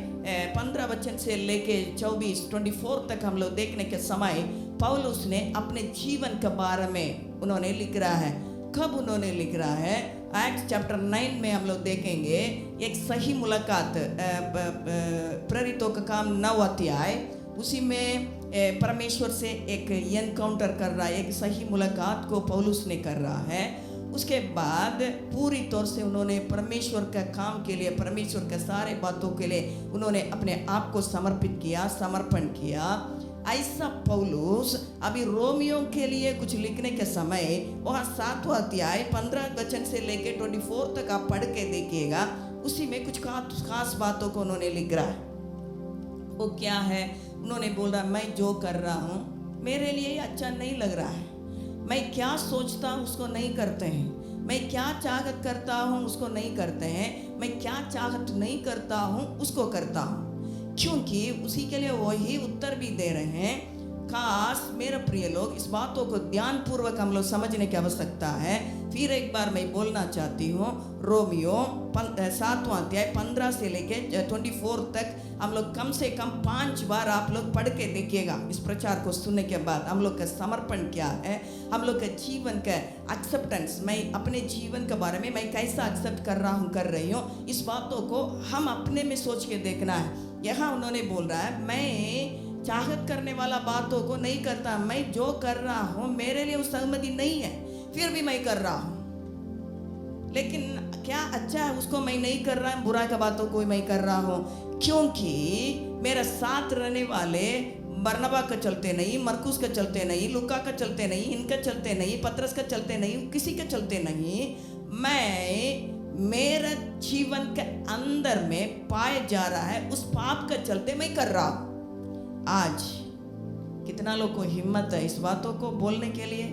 15 वचन से लेके 24 तक हम लोग देखने के समय पौलुस ने अपने जीवन के बारे में उन्होंने लिख रहा है। कब उन्होंने लिख रहा है? एक्ट चैप्टर 9 में हम लोग देखेंगे एक सही मुलाकात, प्रेरितों का काम 9 अध्याय, उसी में परमेश्वर से एक एनकाउंटर कर रहा है, एक सही मुलाकात को पौलुस ने कर रहा है। उसके बाद पूरी तौर से उन्होंने परमेश्वर का काम के लिए, परमेश्वर के सारे बातों के लिए उन्होंने अपने आप को समर्पित किया, समर्पण किया। ऐसा पौलुस अभी रोमियो के लिए कुछ लिखने के समय वहाँ 7वां अध्याय 15 वचन से लेके 24 तक आप पढ़ के देखिएगा, उसी में कुछ खास बातों को उन्होंने लिख रहा है। वो क्या है? उन्होंने बोल रहा, मैं जो कर रहा हूँ मेरे लिए अच्छा नहीं लग रहा है। मैं क्या सोचता हूँ उसको नहीं करते हैं। मैं क्या चाहत करता हूँ उसको नहीं करते हैं। मैं क्या चाहत नहीं करता हूँ उसको करता हूँ, क्योंकि उसी के लिए वही उत्तर भी दे रहे हैं। खास मेरे प्रिय लोग, इस बातों को ध्यान पूर्वक हम लोग समझने की आवश्यकता है। फिर एक बार मैं बोलना चाहती हूँ, रोमियो 7वां अध्याय 15 से लेके 24 तक हम लोग कम से कम 5 बार आप लोग पढ़ के देखिएगा। इस प्रचार को सुनने के बाद हम लोग का समर्पण क्या है, हम लोग के जीवन का एक्सेप्टेंस, मैं अपने जीवन के बारे में मैं कैसा एक्सेप्ट कर रहा हूँ, कर रही हूँ, इस बातों को हम अपने में सोच के देखना है। यहाँ उन्होंने बोल रहा है, मैं चाहत करने वाला बातों को नहीं करता, मैं जो कर रहा हूँ मेरे लिए उस सहमति नहीं है, फिर भी मैं कर रहा हूँ। लेकिन क्या अच्छा है उसको मैं नहीं कर रहा हूँ, बुरा का बातों को मैं कर रहा हूँ, क्योंकि मेरा साथ रहने वाले बरनबा का चलते नहीं, मरकुस का चलते नहीं, लुका का चलते नहीं, इनका चलते नहीं, पतरस का चलते नहीं, किसी के चलते नहीं, मैं मेरा जीवन के अंदर में पाए जा रहा है उस पाप का चलते मैं कर रहा हूं। आज कितना लोग को हिम्मत है इस बातों को बोलने के लिए?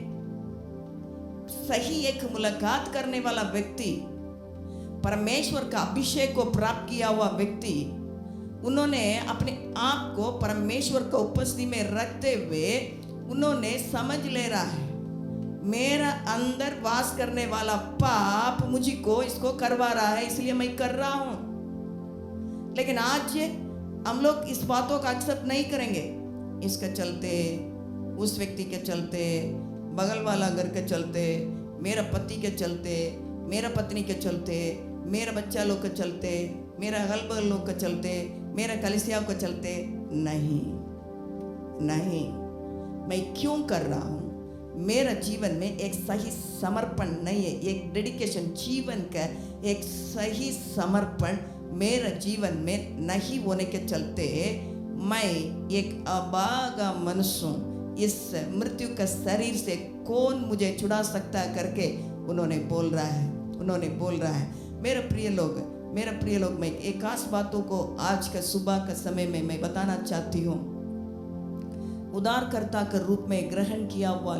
सही एक मुलाकात करने वाला व्यक्ति, परमेश्वर का अभिषेक को प्राप्त किया हुआ व्यक्ति, उन्होंने अपने आप को परमेश्वर को उपस्थिति में रखते हुए उन्होंने समझ ले रहा है, मेरा अंदर वास करने वाला पाप मुझको इसको करवा रहा है, इसलिए मैं कर रहा हूं। लेकिन आज हम लोग इस बातों का एक्सेप्ट नहीं करेंगे। इसके चलते, उस व्यक्ति के चलते, बगल वाला घर के चलते, मेरा पति के चलते, मेरा पत्नी के चलते, मेरा बच्चा लोग के चलते, मेरा अगल बगल लोग के चलते, मेरा कलिसिया के चलते नहीं, मैं क्यों कर रहा हूँ? मेरा जीवन में एक सही समर्पण नहीं है, एक डेडिकेशन, जीवन का एक सही समर्पण मेरा जीवन में नहीं होने के चलते मैं एक अभागा मनुष्य हूँ। इस मृत्यु का शरीर से कौन मुझे छुड़ा सकता है करके उन्होंने बोल रहा है। मेरे प्रिय लोग, मैं एक खास बातों को आज का सुबह का समय में मैं बताना चाहती हूँ। उद्धारकर्ता के रूप में ग्रहण किया हुआ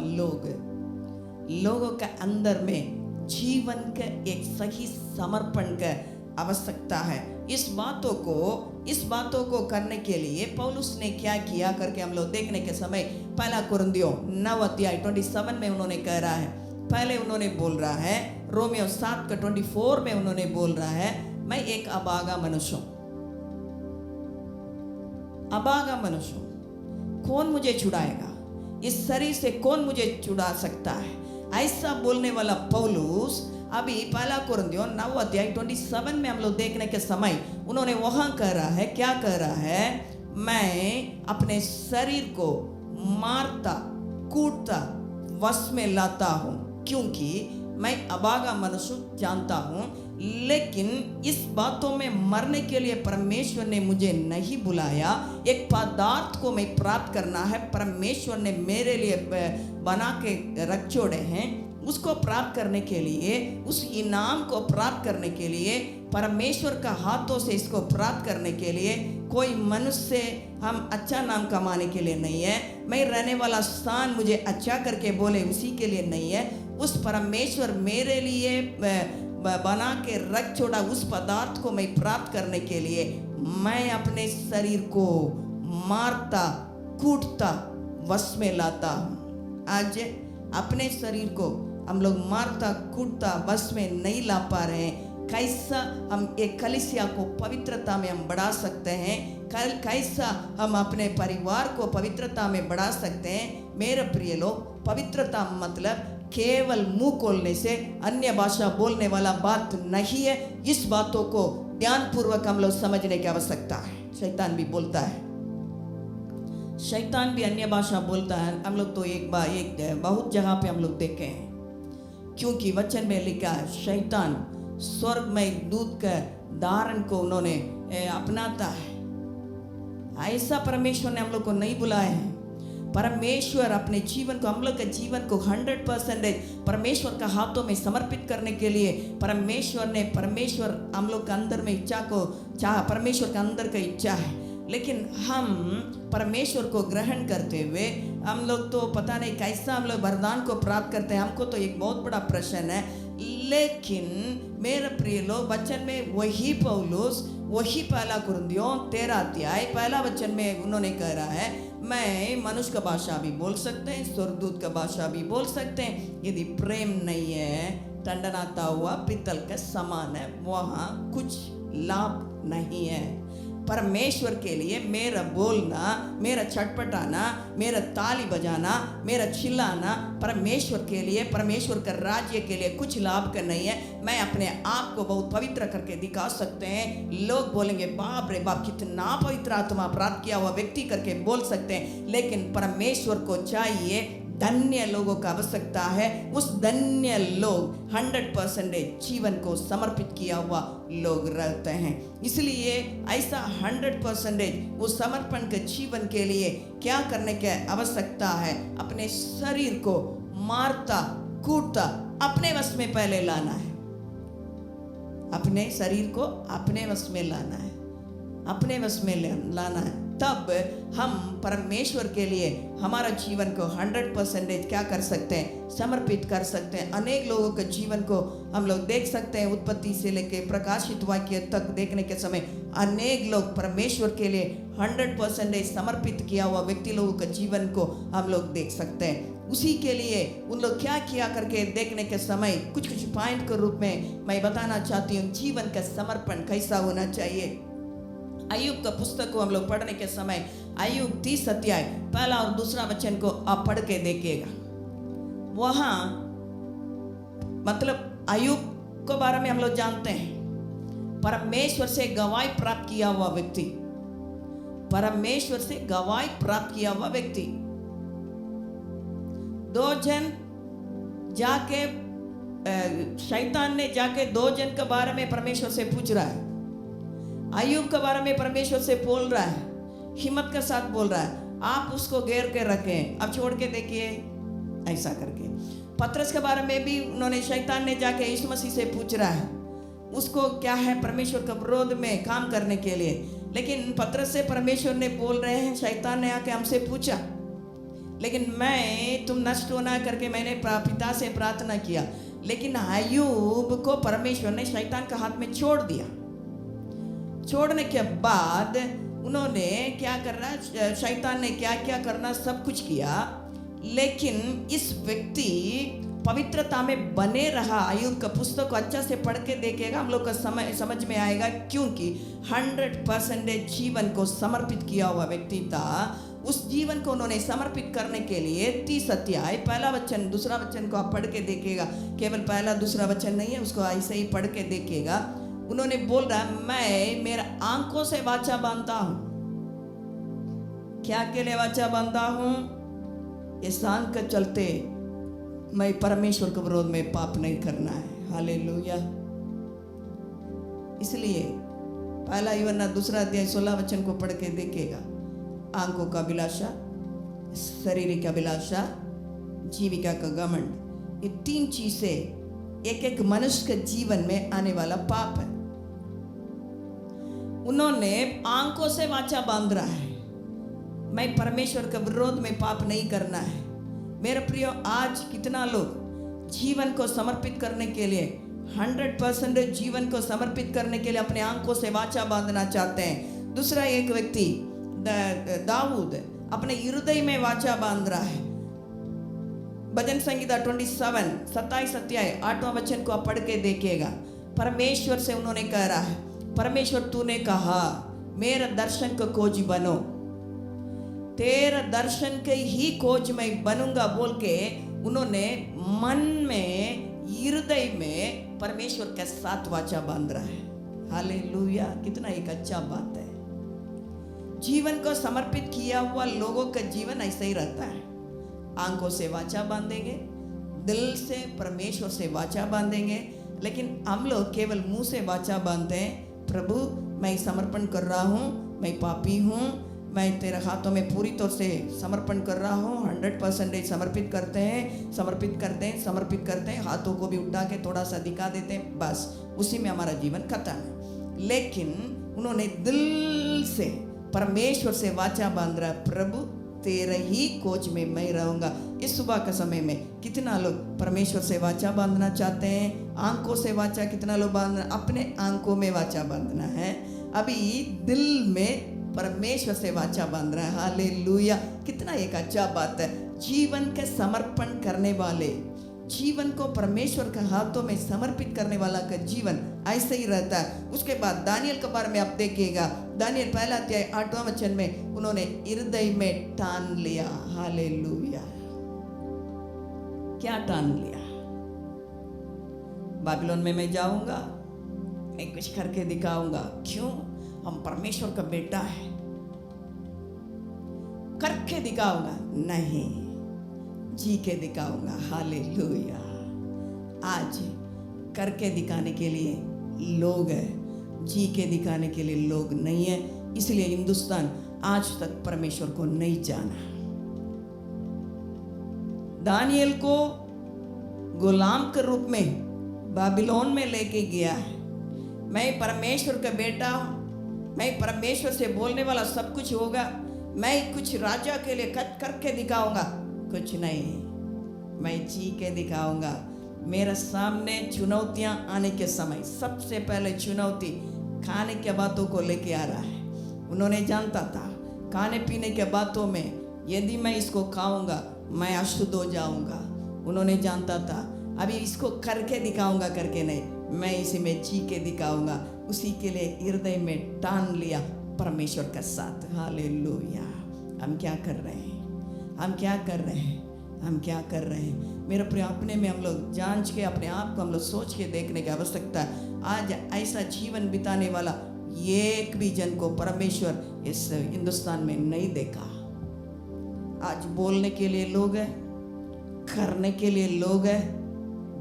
लोगों के अंदर में जीवन का एक सही समर्पण का आवश्यकता है। इस बातों को करने के लिए पौलुस ने क्या किया करके हम लोग देखने के समय 1 कुरिन्थियों 9 अध्याय 27 में उन्होंने कह रहा है। पहले उन्होंने बोल रहा है, रोमियो 7 का 24 में उन्होंने बोल रहा है, मैं एक अभागा मनुष्य हूं। कौन मुझे छुड़ाएगा? इस शरीर से कौन मुझे छुड़ा सकता है? ऐसा बोलने वाला पौलुस अभी 1 कुरिन्थियों 9 अध्याय 27 में हम लोग देखने के समय उन्होंने वहां कह रहा है, क्या कह रहा है? मैं अपने शरीर को मारता कूटता वश में लाता हूं, क्योंकि मैं अभागा मनुष्य जानता हूं। लेकिन इस बातों में मरने के लिए परमेश्वर ने मुझे नहीं बुलाया। एक पदार्थ को मैं प्राप्त करना है, परमेश्वर ने मेरे लिए बना के रख छोड़े हैं। उसको प्राप्त करने के लिए, उस इनाम को प्राप्त करने के लिए, परमेश्वर का हाथों से इसको प्राप्त करने के लिए कोई मनुष्य से हम अच्छा नाम कमाने के लिए नहीं है, मैं रहने वाला स्थान मुझे अच्छा करके बोले, उसी के लिए नहीं है। उस परमेश्वर मेरे लिए बना के रख छोड़ा उस पदार्थ को मैं प्राप्त करने के लिए मैं अपने शरीर को मारता कूटता वश में लाता हूँ। आज अपने शरीर को हम लोग मारता कूटता वश में नहीं ला पा रहे हैं। कैसा हम एक कलीसिया को पवित्रता में हम बढ़ा सकते हैं, कैसा हम अपने परिवार को पवित्रता में बढ़ा सकते हैं। मेरे प्रिय लोग, पवित्रता मतलब केवल मुंह खोलने से अन्य भाषा बोलने वाला बात नहीं है। इस बातों को ध्यानपूर्वक हम लोग समझने की आवश्यकता है। शैतान भी बोलता है, शैतान भी अन्य भाषा बोलता है। हम लोग तो एक बहुत जगह पे हम लोग देखे हैं, क्योंकि वचन में लिखा है शैतान स्वर्ग में दूत का धारण को उन्होंने अपनाता है। ऐसा परमेश्वर ने हम लोग को नहीं बुलाया है। परमेश्वर अपने जीवन को, हम लोग के जीवन को 100% परमेश्वर का हाथों में समर्पित करने के लिए परमेश्वर हम लोग के अंदर में इच्छा को परमेश्वर के अंदर का इच्छा है। लेकिन हम परमेश्वर को ग्रहण करते हुए हम लोग तो पता नहीं कैसा हम लोग वरदान को प्राप्त करते हैं। हमको तो एक बहुत बड़ा प्रश्न है। लेकिन मेरे प्रिय लोग, वचन में वही पौलुस, वही पहला कुरिन्थियों 13 अध्याय पहला वचन में उन्होंने कह रहा है, मैं मनुष्य का भाषा भी बोल सकते हैं, स्वर्गदूत का भाषा भी बोल सकते हैं, यदि प्रेम नहीं है टंडनाता हुआ पीतल का समान है, वहाँ कुछ लाभ नहीं है। परमेश्वर के लिए मेरा बोलना, मेरा छटपटाना, मेरा ताली बजाना, मेरा चिल्लाना परमेश्वर के लिए, परमेश्वर का राज्य के लिए कुछ लाभ का नहीं है। मैं अपने आप को बहुत पवित्र करके दिखा सकते हैं। लोग बोलेंगे बाप रे बाप कितना पवित्र आत्मा प्राप्त किया हुआ व्यक्ति करके बोल सकते हैं। लेकिन परमेश्वर को चाहिए धन्य लोगों का आवश्यकता है। उस धन्य लोग 100% जीवन को समर्पित किया हुआ लोग रहते हैं। इसलिए ऐसा 100% उस समर्पण के जीवन के लिए क्या करने की आवश्यकता है? अपने शरीर को मारता कूटता अपने वश में पहले लाना है। अपने शरीर को अपने वश में लाना है, अपने वश में लाना है। तब हम परमेश्वर के लिए हमारा जीवन को 100% क्या कर सकते हैं? समर्पित कर सकते हैं। अनेक लोगों के जीवन को हम लोग देख सकते हैं, उत्पत्ति से लेकर प्रकाशित वाक्य तक देखने के समय अनेक लोग परमेश्वर के लिए 100% समर्पित किया हुआ व्यक्ति लोगों के जीवन को हम लोग देख सकते हैं। उसी के लिए उन लोग क्या किया करके देखने के समय कुछ पॉइंट के रूप में मैं बताना चाहती हूँ। जीवन का समर्पण कैसा होना चाहिए। अय्यूब का पुस्तक को हम लोग पढ़ने के समय अय्यूब 30 अध्याय पहला और दूसरा वचन को आप पढ़ के देखिएगा। वहाँ मतलब अय्यूब के बारे में हम लोग जानते हैं, परमेश्वर से गवाही प्राप्त किया हुआ व्यक्ति, परमेश्वर से गवाही प्राप्त किया हुआ व्यक्ति। 2 जन जाके शैतान ने जाके 2 जन के बारे में परमेश्वर से पूछ रहा है। अय्यूब के बारे में परमेश्वर से बोल रहा है, हिम्मत के साथ बोल रहा है, आप उसको घेर के रखें, अब छोड़ के देखिए ऐसा करके। पतरस के बारे में भी उन्होंने, शैतान ने जाके यीशु मसीह से पूछ रहा है उसको क्या है परमेश्वर के विरोध में काम करने के लिए। लेकिन पतरस से परमेश्वर ने बोल रहे हैं, शैतान ने आके हमसे पूछा, लेकिन मैं तुम नष्ट होना करके मैंने पिता से प्रार्थना किया। लेकिन अय्यूब को परमेश्वर ने शैतान के हाथ में छोड़ दिया। छोड़ने के बाद उन्होंने क्या करना, शैतान ने क्या क्या करना सब कुछ किया, लेकिन इस व्यक्ति पवित्रता में बने रहा। अय्यूब का पुस्तक को अच्छा से पढ़ के देखेगा, हम लोग का समझ में आएगा, क्योंकि 100% जीवन को समर्पित किया हुआ व्यक्ति था। उस जीवन को उन्होंने समर्पित करने के लिए 30 अध्याय पहला वचन दूसरा वचन को आप पढ़ के देखिएगा। केवल पहला दूसरा वचन नहीं है, उसको ऐसे ही पढ़ के देखिएगा। उन्होंने बोल रहा है, मैं मेरा आंखों से वाचा बांधता हूं। क्या के लिए वाचा बांधता हूं? इस आंख के चलते मैं परमेश्वर के विरोध में पाप नहीं करना है। हालेलुया। इसलिए पहला यूहन्ना 2 अध्याय 16 वचन को पढ़ के देखिएगा। आंखों का अभिलाषा, शारीरिक अभिलाषा, जीविका का घमंड, ये 3 चीजें एक मनुष्य के जीवन में आने वाला पाप है। उन्होंने आंखों से वाचा बांध रहा है, मैं परमेश्वर के विरोध में पाप नहीं करना है। मेरे प्रियो, आज कितना लोग जीवन को समर्पित करने के लिए 100% जीवन को समर्पित करने के लिए अपने आंखों से वाचा बांधना चाहते हैं। दूसरा एक व्यक्ति दाऊद अपने हृदय में वाचा बांध रहा है। भजन संगीता 27 अध्याय 8वां वचन को आप पढ़ के देखिएगा। परमेश्वर से उन्होंने कह रहा है, परमेश्वर तूने कहा मेरा दर्शन का खोजी बनो, तेरा दर्शन के ही खोज मैं बनूंगा बोल के उन्होंने मन में हृदय में परमेश्वर के साथ वाचा बांध रहा है। हालेलुया, कितना एक अच्छा बात है। जीवन को समर्पित किया हुआ लोगों का जीवन ऐसा ही रहता है। आंखों से वाचा बांधेंगे, दिल से परमेश्वर से वाचा बांधेंगे, लेकिन हम लोग केवल मुंह से वाचा बांधते हैं। प्रभु मैं समर्पण कर रहा हूँ, मैं पापी हूँ, मैं तेरे हाथों में पूरी तौर से समर्पण कर रहा हूँ। 100% समर्पित करते हैं, हाथों को भी उठा के थोड़ा सा दिखा देते हैं, बस उसी में हमारा जीवन खत्म है। लेकिन उन्होंने दिल से परमेश्वर से वाचा बांध रहा, प्रभु तेरे ही खोज में मैं रहूंगा। इस सुबह के समय में कितना लोग परमेश्वर से वाचा बांधना चाहते हैं? आंखों से वाचा कितना लोग बांधना, अपने आंखों में वाचा बांधना है, अभी दिल में परमेश्वर से वाचा बांध रहा है। हालेलुया, कितना एक अच्छा बात है। जीवन के समर्पण करने वाले, जीवन को परमेश्वर के हाथों में समर्पित करने वाला का जीवन ऐसे ही रहता है। उसके बाद दानियल के बारे में आप देखिएगा, दानियल 1 अध्याय 8वां वचन में उन्होंने हृदय में ठान लिया। हालेलुया, क्या ठान लिया? बाबिलोन में मैं जाऊंगा, मैं कुछ करके दिखाऊंगा। क्यों? हम परमेश्वर का बेटा है, करके दिखाऊंगा नहीं, जी के दिखाऊंगा। हालेलुया, आज करके दिखाने के लिए लोग हैं, जी के दिखाने के लिए लोग नहीं है। इसलिए हिंदुस्तान आज तक परमेश्वर को नहीं जाना। दानियल को गुलाम के रूप में बाबिलोन में लेके गया है। मैं परमेश्वर का बेटा हूं, मैं परमेश्वर से बोलने वाला सब कुछ होगा, मैं कुछ राजा के लिए करके दिखाऊंगा, कुछ नहीं, मैं जी के दिखाऊंगा। मेरे सामने चुनौतियां आने के समय सबसे पहले चुनौती खाने के बातों को लेके आ रहा है। उन्होंने जानता था खाने पीने के बातों में यदि मैं इसको खाऊंगा मैं अशुद्ध हो जाऊंगा। उन्होंने जानता था अभी इसको करके दिखाऊंगा, करके नहीं, मैं इसी में जी के दिखाऊंगा। उसी के लिए हृदय में ठान लिया परमेश्वर के साथ। हालेलुया, हम क्या कर रहे हैं? हम क्या कर रहे हैं? हम क्या कर रहे हैं? मेरे प्रिय, अपने में हम लोग जांच के, अपने आप को हम लोग सोच के देखने की आवश्यकता है। आज ऐसा जीवन बिताने वाला एक भी जन को परमेश्वर इस हिंदुस्तान में नहीं देखा। आज बोलने के लिए लोग हैं, करने के लिए लोग हैं,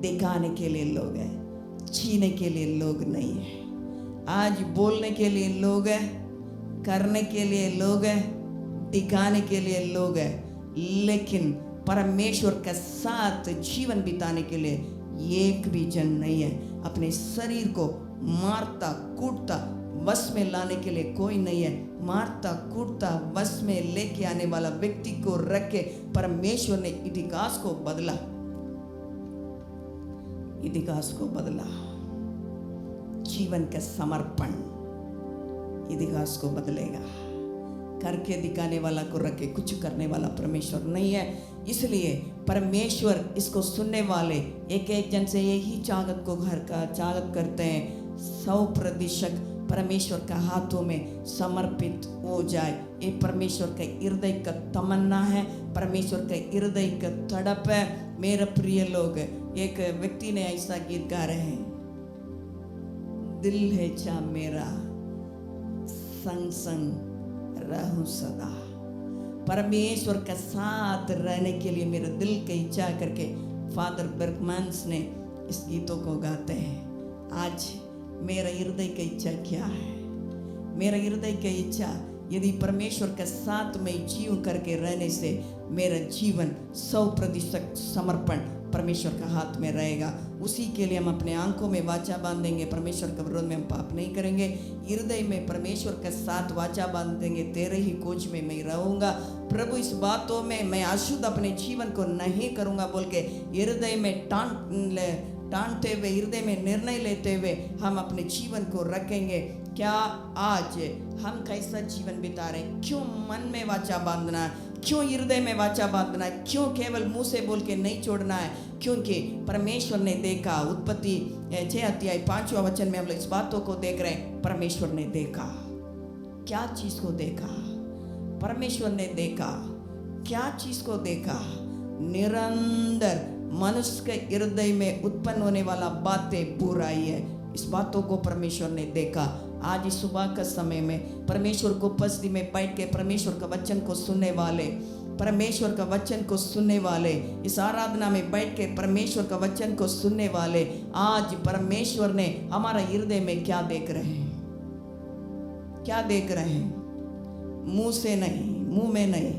दिखाने के लिए लोग हैं, जीने के लिए लोग नहीं है। आज बोलने के लिए लोग हैं, करने के लिए लोग हैं, दिखाने के लिए लोग हैं, लेकिन परमेश्वर के साथ जीवन बिताने के लिए एक भी जन नहीं है। अपने शरीर को मारता कूटता वश में लाने के लिए कोई नहीं है। मारता कूटता वश में लेके आने वाला व्यक्ति को रख के परमेश्वर ने इतिहास को बदला, इतिहास को बदला। जीवन का समर्पण इतिहास को बदलेगा। करके दिखाने वाला को रख के कुछ करने वाला परमेश्वर नहीं है। इसलिए परमेश्वर इसको सुनने वाले एक एक जन से यही चाहत को घर का चाहत करते हैं, 100% परमेश्वर का हाथों में समर्पित हो जाए। ये परमेश्वर के हृदय का तमन्ना है, परमेश्वर के हृदय का तड़प है। मेरे प्रिय लोग, एक व्यक्ति ने ऐसा गीत गा रहे हैं, दिल है चा मेरा संग संग रहूं सदा। परमेश्वर के साथ रहने के लिए मेरा दिल की इच्छा करके फादर बर्गमैन्स ने इस गीतों को गाते हैं। आज मेरा हृदय की इच्छा क्या है? मेरा हृदय की इच्छा, यदि परमेश्वर के साथ में जीव करके रहने से मेरा जीवन 100% समर्पण परमेश्वर का हाथ में रहेगा। उसी के लिए हम अपने आंखों में वाचा बांधेंगे, परमेश्वर के विरोध में हम पाप नहीं करेंगे। हृदय में परमेश्वर के साथ वाचा बांधेंगे, तेरे ही खोज में मैं रहूँगा प्रभु, इस बातों में मैं अशुद्ध अपने जीवन को नहीं करूँगा बोल के हृदय में टांटते हुए, हृदय में निर्णय लेते हुए हम अपने जीवन को रखेंगे। क्या आज हम कैसा जीवन बिता रहे हैं? क्यों मन में वाचा बांधना है? क्यों हृदय में वाचा बांधना है? क्यों केवल मुंह से बोल के नहीं छोड़ना है? क्योंकि परमेश्वर ने देखा। उत्पत्ति 6 अध्याय 5वां वचन में हम लोग इस बातों को देख रहे हैं। परमेश्वर ने देखा, क्या चीज को देखा? परमेश्वर ने देखा, क्या चीज को देखा? निरंतर मनुष्य के हृदय में उत्पन्न होने वाला बातें बुराई है, इस बातों को परमेश्वर ने देखा। आज इस सुबह का समय में परमेश्वर को उपस्थिति में बैठ के परमेश्वर का वचन को सुनने वाले, परमेश्वर का वचन को सुनने वाले, इस आराधना में बैठ के परमेश्वर का वचन को सुनने वाले, आज परमेश्वर ने हमारा हृदय में क्या देख रहे हैं? क्या देख रहे हैं? मुंह से नहीं, मुंह में नहीं,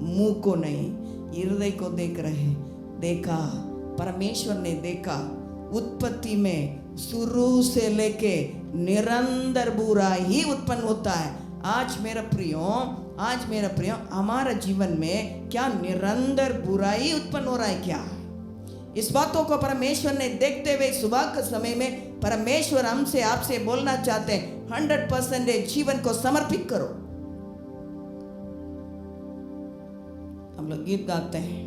मुंह को नहीं, हृदय को देख रहे हैं। देखा, परमेश्वर ने देखा। उत्पत्ति में शुरू से लेके निरंतर बुरा ही उत्पन्न होता है। आज मेरा प्रियो, हमारा जीवन में क्या निरंतर बुराई उत्पन्न हो रहा है? क्या इस बातों को परमेश्वर ने देखते हुए सुबह के समय में परमेश्वर हमसे आपसे बोलना चाहते हैं, 100% जीवन को समर्पित करो। हम लोग गीत गाते हैं,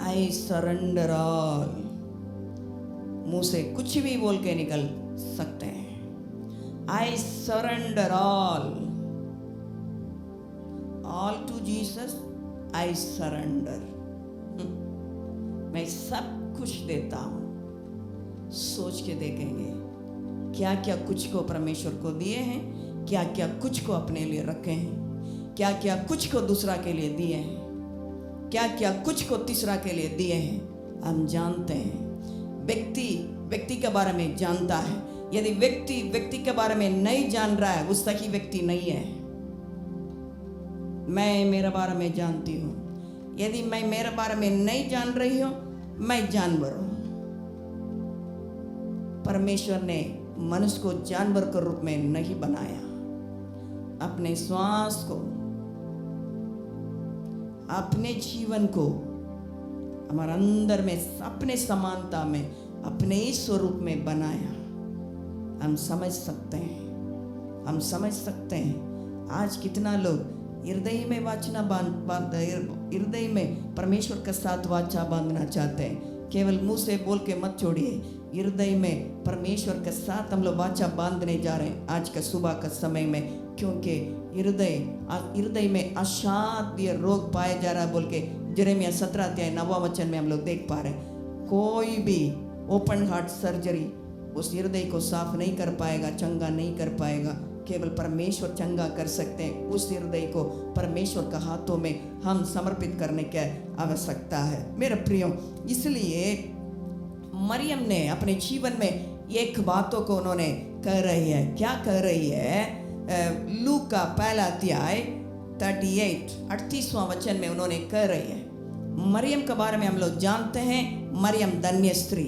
आई सरेंडर ऑल। मुंह से कुछ भी बोल के निकल सकते हैं, I surrender all to Jesus, I surrender. मैं सब कुछ देता हूं। सोच के देखेंगे क्या क्या कुछ को परमेश्वर को दिए हैं, क्या क्या कुछ को अपने लिए रखे हैं, क्या क्या कुछ को दूसरा के लिए दिए हैं, क्या क्या कुछ को तीसरा के लिए दिए हैं। हम जानते हैं। व्यक्ति के बारे में जानता है। यदि व्यक्ति के बारे में नहीं जान रहा है, वो सही व्यक्ति नहीं है। मैं मेरे बारे में जानती हूँ। यदि मैं मेरे बारे में नहीं जान रही हूँ, मैं जानवर हूँ। परमेश्वर ने मनुष्य को जानवर के रूप में नहीं बनाया। अपने श्वास को, अपने जीवन को हमारे अंदर में अपने समानता में, अपने ही स्वरूप में बनाया। हम समझ सकते हैं आज कितना लोग हृदय में वाचना हृदय में परमेश्वर के साथ वाचा बांधना चाहते हैं। केवल मुंह से बोल के मत छोड़िए, हृदय में परमेश्वर के साथ हम लोग वाचा बांधने जा रहे हैं आज का सुबह का समय में। क्योंकि हृदय में असाध्य रोग पाया जा रहा है बोल के यिर्मयाह 17 अध्याय 9वां वचन में हम लोग देख पा रहे हैं। कोई भी ओपन हार्ट सर्जरी उस हृदय को साफ नहीं कर पाएगा, चंगा नहीं कर पाएगा। केवल परमेश्वर चंगा कर सकते हैं। उस हृदय को परमेश्वर के हाथों में हम समर्पित करने की आवश्यकता है मेरे प्रियो। इसलिए मरियम ने अपने जीवन में एक बातों को उन्होंने कह रही है। क्या कह रही है? लूका 1 अध्याय 38वां वचन में उन्होंने कह रही है। मरियम के बारे में हम लोग जानते हैं, मरियम धन्य स्त्री।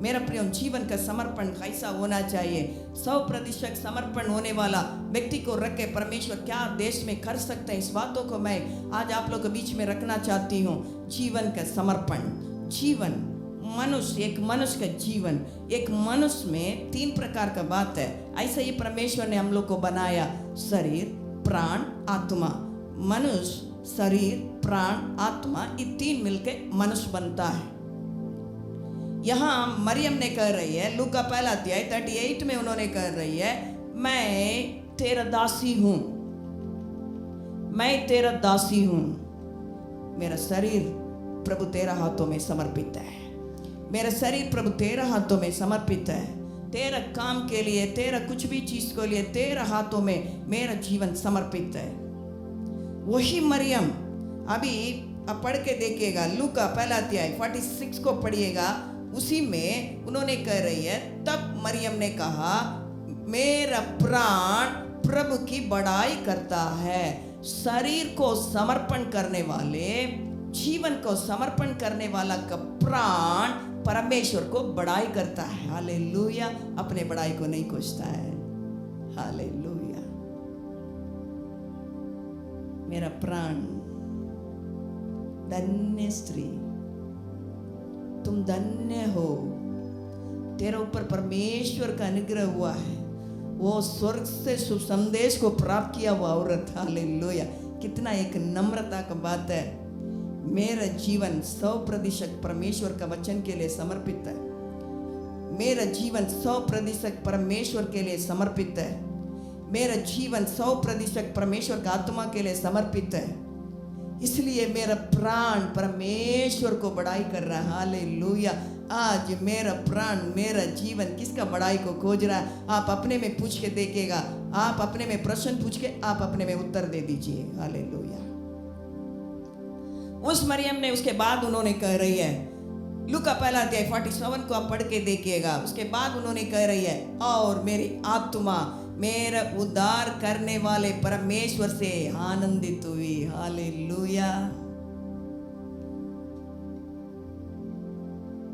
मेरा प्रिय, जीवन का समर्पण कैसा होना चाहिए? 100% समर्पण होने वाला व्यक्ति को रख के परमेश्वर क्या देश में कर सकते हैं, इस बातों को मैं आज आप लोग के बीच में रखना चाहती हूँ। जीवन का समर्पण। जीवन, मनुष्य, एक मनुष्य का जीवन, एक मनुष्य में 3 प्रकार का बात है। ऐसा ही परमेश्वर ने हम लोग को बनाया, शरीर, प्राण, आत्मा। मनुष्य, शरीर, प्राण, आत्मा, ये 3 मिलके मनुष्य बनता है। यहाँ मरियम ने कह रही है, लूका 1 अध्याय 38 में उन्होंने कह रही है, मैं तेरा दासी हूं, मैं तेरा दासी हूं। मेरा शरीर प्रभु तेरा हाथों में समर्पित है। मेरा शरीर प्रभु तेरा हाथों में समर्पित है। तेरा काम के लिए, तेरा कुछ भी चीज के लिए तेरा हाथों में मेरा जीवन समर्पित है। वही मरियम अभी आप पढ़ के देखिएगा, लूका 1 अध्याय 46 को पढ़िएगा। उसी में उन्होंने कह रही है, तब मरियम ने कहा, मेरा प्राण प्रभु की बड़ाई करता है। शरीर को समर्पण करने वाले, जीवन को समर्पण करने वाला का प्राण परमेश्वर को बड़ाई करता है। हालेलुया। अपने बड़ाई को नहीं खोजता है। हालेलुया। मेरा प्राण, धन्य स्त्री, तुम धन्य हो, तेरे ऊपर परमेश्वर का अनुग्रह हुआ है। वो स्वर्ग से शुभ संदेश को प्राप्त किया हुआ औरत। हालेलुया। कितना एक नम्रता का बात है। मेरा जीवन 100% परमेश्वर का वचन के लिए समर्पित है। मेरा जीवन 100% परमेश्वर के लिए समर्पित है। मेरा जीवन 100% परमेश्वर का आत्मा के लिए समर्पित है। इसलिए मेरा प्राण परमेश्वर को बड़ाई कर रहा है। हालेलुया। आज मेरा प्राण, मेरा जीवन किसका बड़ाई को खोज रहा है? आप अपने में पूछ के देखिएगा। आप अपने में प्रश्न पूछ के आप अपने में उत्तर दे दीजिए। हालेलुया। उस मरियम ने, उसके बाद उन्होंने कह रही है, लूका पहला अध्याय 47 को आप पढ़ के देखिएगा। उसके बाद उन्होंने कह रही है, और मेरी आत्मा मेरा उद्धार करने वाले परमेश्वर से आनंदित हुई। हालेलुया।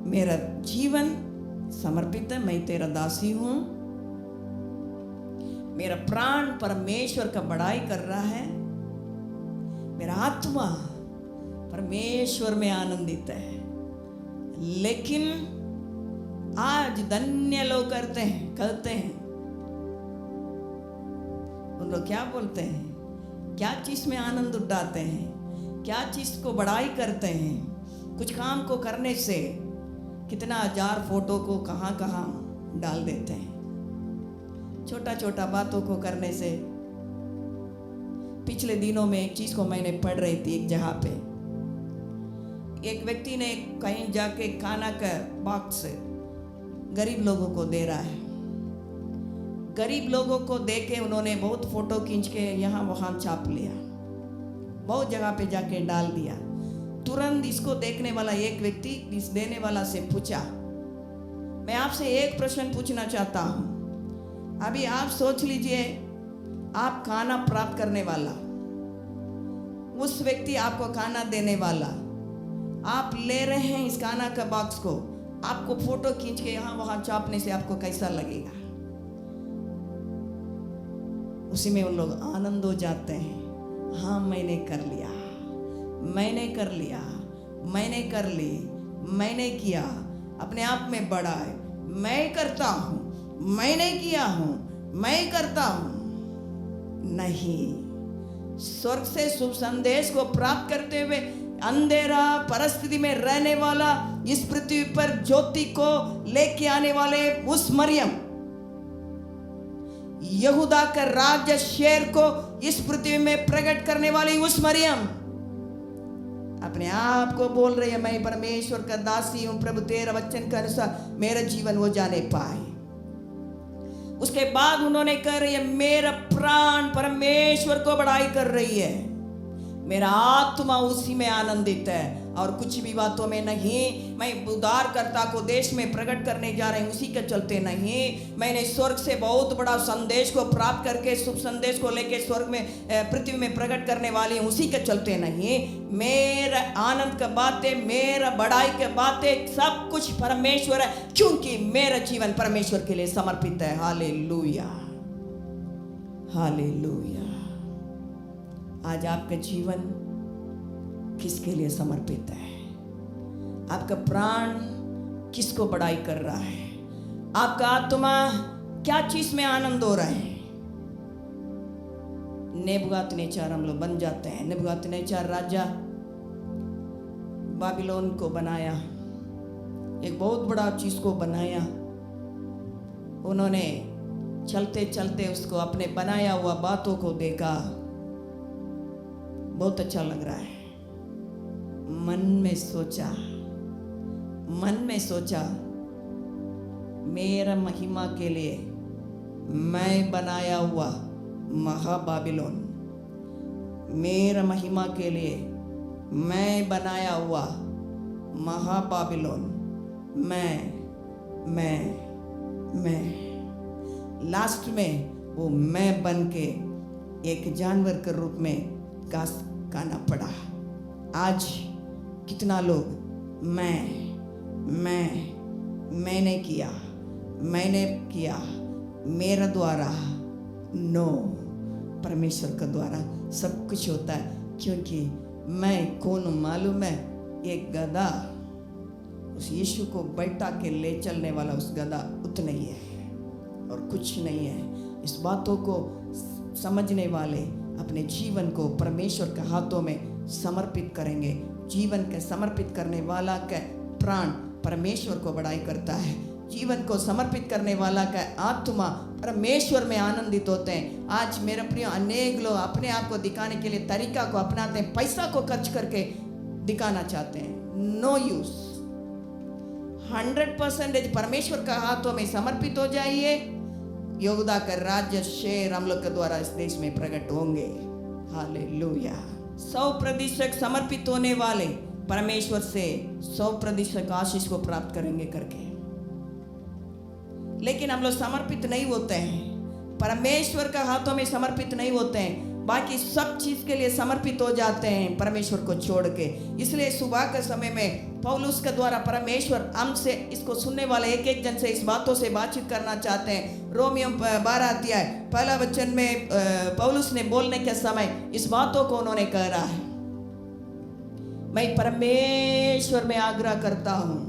मेरा जीवन समर्पित है, मैं तेरा दासी हूं। मेरा प्राण परमेश्वर का बड़ाई कर रहा है। मेरा आत्मा परमेश्वर में आनंदित है। लेकिन आज धन्य लोग कहते हैं, उन लोग क्या बोलते हैं? क्या चीज में आनंद उठाते हैं? क्या चीज को बड़ाई करते हैं? कुछ काम को करने से कितना 1000 फोटो को कहाँ कहाँ डाल देते हैं। छोटा छोटा बातों को करने से। पिछले दिनों में एक चीज को मैंने पढ़ रही थी। एक जगह पे एक व्यक्ति ने कहीं जाके खाना का बॉक्स गरीब लोगों को दे रहा है। गरीब लोगों को दे के उन्होंने बहुत फोटो खींच के यहाँ वहाँ छाप लिया, बहुत जगह पे जाके डाल दिया। तुरंत इसको देखने वाला एक व्यक्ति इस देने वाला से पूछा, मैं आपसे एक प्रश्न पूछना चाहता हूँ। अभी आप सोच लीजिए, आप खाना प्राप्त करने वाला, उस व्यक्ति आपको खाना देने वाला, आप ले रहे हैं इस खाना का बॉक्स को, आपको फोटो खींच के यहाँ वहाँ छापने से आपको कैसा लगेगा? उसी में उन लोग आनंद हो जाते हैं। हाँ, मैंने कर लिया, मैंने कर लिया, मैंने कर ली, मैंने किया। अपने आप में बड़ा है, मैं करता हूँ, मैंने किया हूँ, मैं करता हूँ। नहीं, स्वर्ग से शुभ संदेश को प्राप्त करते हुए अंधेरा परिस्थिति में रहने वाला, इस पृथ्वी पर ज्योति को लेके आने वाले उस मरियम, यहूदा का राज्य शेर को इस पृथ्वी में प्रकट करने वाली उस मरियम अपने आप को बोल रही है, मैं परमेश्वर का दासी हूं, प्रभु तेरा वचन के अनुसार मेरा जीवन वो जाने पाए। उसके बाद उन्होंने कह रही है, मेरा प्राण परमेश्वर को बड़ाई कर रही है, मेरा आत्मा उसी में आनंदित है और कुछ भी बातों में नहीं। मैं उद्धारकर्ता को देश में प्रकट करने जा रहे हैं, उसी के चलते नहीं। मैंने स्वर्ग से बहुत बड़ा संदेश को प्राप्त करके शुभ संदेश को लेके स्वर्ग में पृथ्वी में प्रकट करने वाली हूँ, उसी के चलते नहीं। मेरा आनंद का बातें, मेरा बड़ाई के बातें सब कुछ परमेश्वर है, क्योंकि मेरा जीवन परमेश्वर के लिए समर्पित है। Hallelujah, hallelujah. आज आपका जीवन किसके लिए समर्पित है? आपका प्राण किसको बड़ाई कर रहा है? आपका आत्मा क्या चीज में आनंद हो रहा है? नेबुकदनेस्सर हम लोग बन जाते हैं। नेबुकदनेस्सर राजा बाबिलोन को बनाया, एक बहुत बड़ा चीज को बनाया। उन्होंने चलते चलते उसको अपने बनाया हुआ बातों को देखा, बहुत अच्छा लग रहा है। मन में सोचा मेरा महिमा के लिए मैं बनाया हुआ महाबाबिलोन, मेरा महिमा के लिए मैं बनाया हुआ महाबाबिलोन, मैं लास्ट में वो मैं बन के एक जानवर के रूप में घास खाना पड़ा। आज कितना लोग मैंने किया मेरा द्वारा। नो, परमेश्वर का द्वारा सब कुछ होता है, क्योंकि मैं कौन मालूम है? एक गधा उस यीशु को बैठा के ले चलने वाला उस गधा उतना ही है और कुछ नहीं है। इस बातों को समझने वाले अपने जीवन को परमेश्वर के हाथों में समर्पित करेंगे। जीवन के समर्पित करने वाला का प्राण परमेश्वर को बड़ाई करता है। जीवन को समर्पित करने वाला का आत्मा परमेश्वर में आनंदित होते हैं। आज मेरे प्रिय, अनेक लोग अपने आप को दिखाने के लिए तरीका को अपनाते हैं, पैसा को खर्च करके दिखाना चाहते हैं। No use. 100% परमेश्वर का हाथों में समर्पित हो जाइए। यहूदा का राज्य शेर हम लोग के द्वारा इस देश में प्रकट होंगे। हालेलुया। 100% समर्पित होने वाले परमेश्वर से 100% आशीष को प्राप्त करेंगे करके। लेकिन हम लोग समर्पित नहीं होते हैं, परमेश्वर का हाथों में समर्पित नहीं होते हैं, बाकी सब चीज के लिए समर्पित हो जाते हैं परमेश्वर को छोड़ के। इसलिए सुबह के समय में पौलुस के द्वारा परमेश्वर हमसे, इसको सुनने वाले एक एक जन से इस बातों से बातचीत करना चाहते हैं। रोमियो 12 अध्याय पहला वचन में पौलुस ने बोलने के समय इस बातों को उन्होंने कह रहा है, मैं परमेश्वर में आग्रह करता हूं,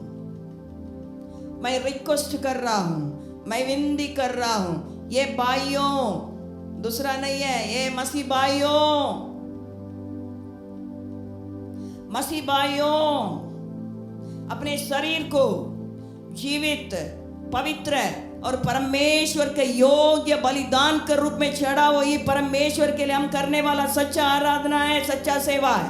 मैं रिक्वेस्ट कर रहा हूं, मैं विनती कर रहा हूं, ये भाइयों, दूसरा नहीं है, ये मसीह भाइयों अपने शरीर को जीवित, पवित्र और परमेश्वर के योग्य बलिदान के रूप में चढ़ाओ। ये परमेश्वर के लिए हम करने वाला सच्चा आराधना है, सच्चा सेवा है।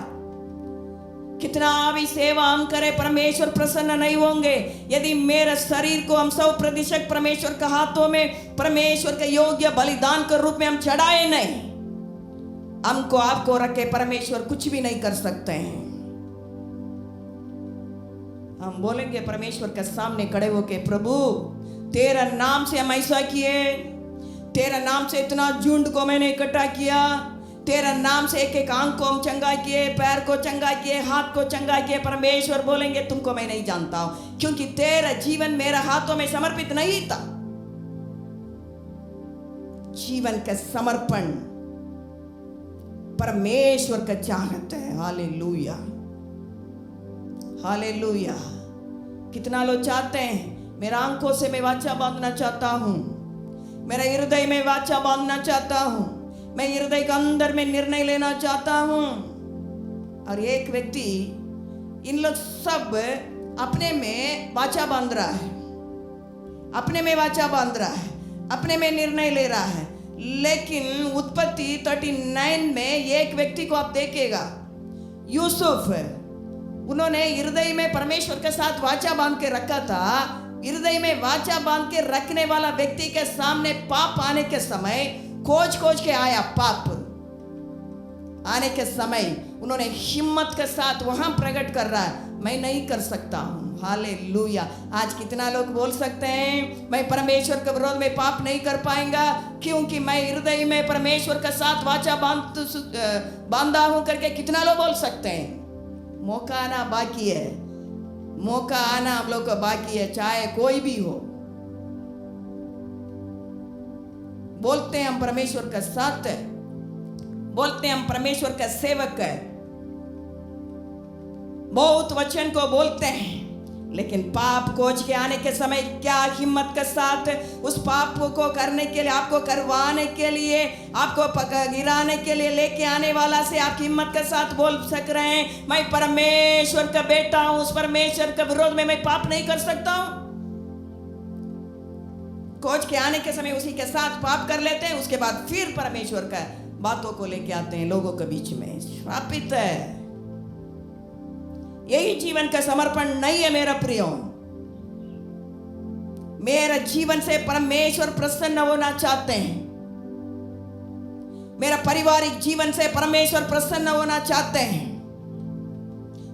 कितना भी सेवा हम करें, परमेश्वर प्रसन्न नहीं होंगे यदि मेरे शरीर को हम 100% परमेश्वर के हाथों में, परमेश्वर के योग्य बलिदान के रूप में हम चढ़ाए नहीं। हमको आपको रखे परमेश्वर कुछ भी नहीं कर सकते हैं। हम बोलेंगे परमेश्वर के सामने खड़े होके, प्रभु तेरा नाम से हम ऐसा किए, तेरा नाम से इतना झुंड को मैंने इकट्ठा किया, तेरा नाम से एक एक आंख को हम चंगा किए, पैर को चंगा किए, हाथ को चंगा किए। परमेश्वर बोलेंगे तुमको मैं नहीं जानता हूं, क्योंकि तेरा जीवन मेरे हाथों में समर्पित नहीं था। जीवन का समर्पण परमेश्वर का चाहता है। Hallelujah, hallelujah. कितना लोग चाहते हैं, मेरा आंखों से मैं वाचा बांधना चाहता हूं, मेरा हृदय में वाचा बांधना चाहता हूं, मैं हृदय के अंदर में निर्णय लेना चाहता हूं। और एक व्यक्ति, इन लोग सब अपने में वाचा बांध रहा है, अपने में वाचा बांध रहा है, अपने में निर्णय ले रहा है। लेकिन उत्पत्ति 39 में एक व्यक्ति को आप देखेगा, यूसुफ, उन्होंने हृदय में परमेश्वर के साथ वाचा बांध के रखा था। हृदय में वाचा बांध के रखने वाला व्यक्ति के सामने पाप आने के समय खोज के आया। पाप आने के समय उन्होंने हिम्मत के साथ वहां प्रकट कर रहा है, मैं नहीं कर सकता हूं। हालेलुया। आज कितना लोग बोल सकते हैं, मैं परमेश्वर के विरोध में पाप नहीं कर पाएगा क्योंकि मैं हृदय में परमेश्वर के साथ वाचा बांधा हूं करके कितना लोग बोल सकते हैं। मौका आना बाकी है, मौका आना हम लोग का बाकी है, चाहे कोई भी हो। बोलते हैं हम परमेश्वर का साथ है, बोलते हैं हम परमेश्वर का सेवक है, बहुत वचन को बोलते हैं, लेकिन पाप खोज के आने के समय क्या हिम्मत के साथ उस पाप को करने के लिए, आपको करवाने के लिए, आपको गिराने के लिए लेके आने वाला से आप हिम्मत के साथ बोल सक रहे हैं, मैं परमेश्वर का बेटा हूं, उस परमेश्वर के विरोध में मैं पाप नहीं कर सकता हूं। खोज के आने के समय उसी के साथ पाप कर लेते हैं, उसके बाद फिर परमेश्वर का बातों को लेके आते हैं लोगों के बीच में। श्रापित है। यही जीवन का समर्पण नहीं है मेरा प्रियो। मेरा जीवन से परमेश्वर प्रसन्न होना चाहते हैं, मेरा पारिवारिक जीवन से परमेश्वर प्रसन्न होना चाहते हैं,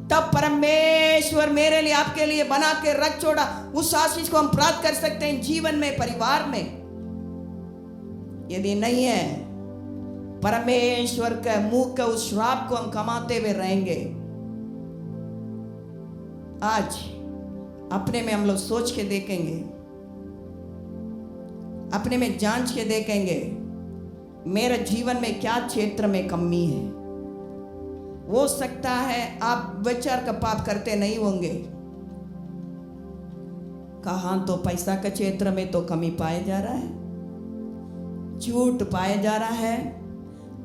तब परमेश्वर मेरे लिए, आपके लिए बना के रख छोड़ा उस आशीष को हम प्राप्त कर सकते हैं जीवन में, परिवार में। यदि नहीं है, परमेश्वर के मुंह का उस श्राप को हम कमाते हुए रहेंगे। आज अपने में हम लोग सोच के देखेंगे, अपने में जांच के देखेंगे, मेरे जीवन में क्या क्षेत्र में कमी है। हो सकता है आप विचार का पाप करते नहीं होंगे, कहाँ तो पैसा के क्षेत्र में तो कमी पाया जा रहा है, झूठ पाया जा रहा है,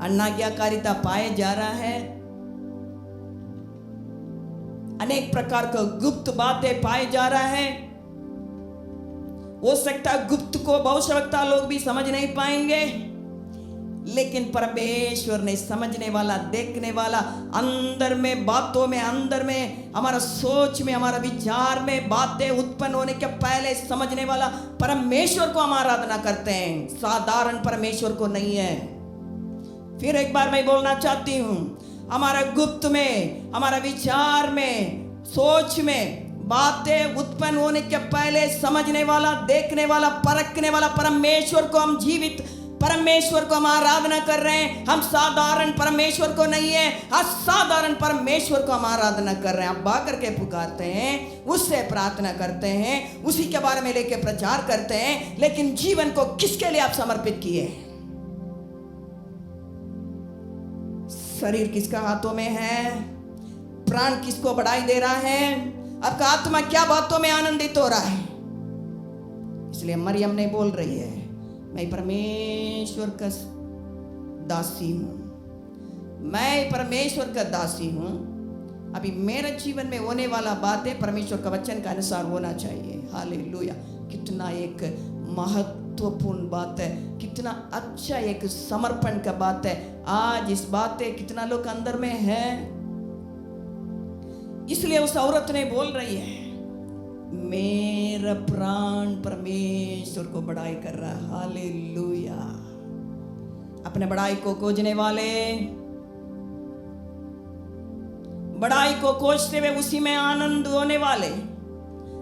अनाज्ञाकारिता पाया जा रहा है, अनेक प्रकार का गुप्त बातें पाए जा रहा है। हो सकता है गुप्त को भविष्यवक्ता लोग भी समझ नहीं पाएंगे, लेकिन परमेश्वर ने समझने वाला, देखने वाला, अंदर में बातों में, अंदर में हमारा सोच में, हमारा विचार में बातें उत्पन्न होने के पहले समझने वाला परमेश्वर को हम आराधना करते हैं, साधारण परमेश्वर को नहीं है। फिर एक बार मैं बोलना चाहती हूं, हमारा गुप्त में, हमारा विचार में, सोच में बातें उत्पन्न होने के पहले समझने वाला, देखने वाला, परखने वाला परमेश्वर को हम जीवित परमेश्वर को हम आराधना कर रहे हैं। हम साधारण परमेश्वर को नहीं है, असाधारण परमेश्वर को हम आराधना कर रहे हैं। हम बा करके पुकारते हैं, उससे प्रार्थना करते हैं, उसी के बारे में लेके प्रचार करते हैं, लेकिन जीवन को किसके लिए आप समर्पित किए? शरीर किसका हाथों में है? प्राण किसको बढ़ाई दे रहा है? आपका आत्मा क्या बातों में आनंदित हो रहा है? इसलिए मरियम ने बोल रही है, मैं परमेश्वर का दासी हूं, मैं परमेश्वर का दासी हूं। अभी मेरे जीवन में होने वाला बातें परमेश्वर का वचन का अनुसार होना चाहिए। हालेलुया! कितना एक महत्वपूर्ण बात है, कितना अच्छा एक समर्पण का बात है। आज इस बातें कितना लोग अंदर में है, इसलिए उस औरत ने बोल रही है, मेरा प्राण परमेश्वर को बड़ाई कर रहा है। हालेलुया! अपने बड़ाई को खोजने वाले, बड़ाई को खोजते हुए उसी में आनंद होने वाले,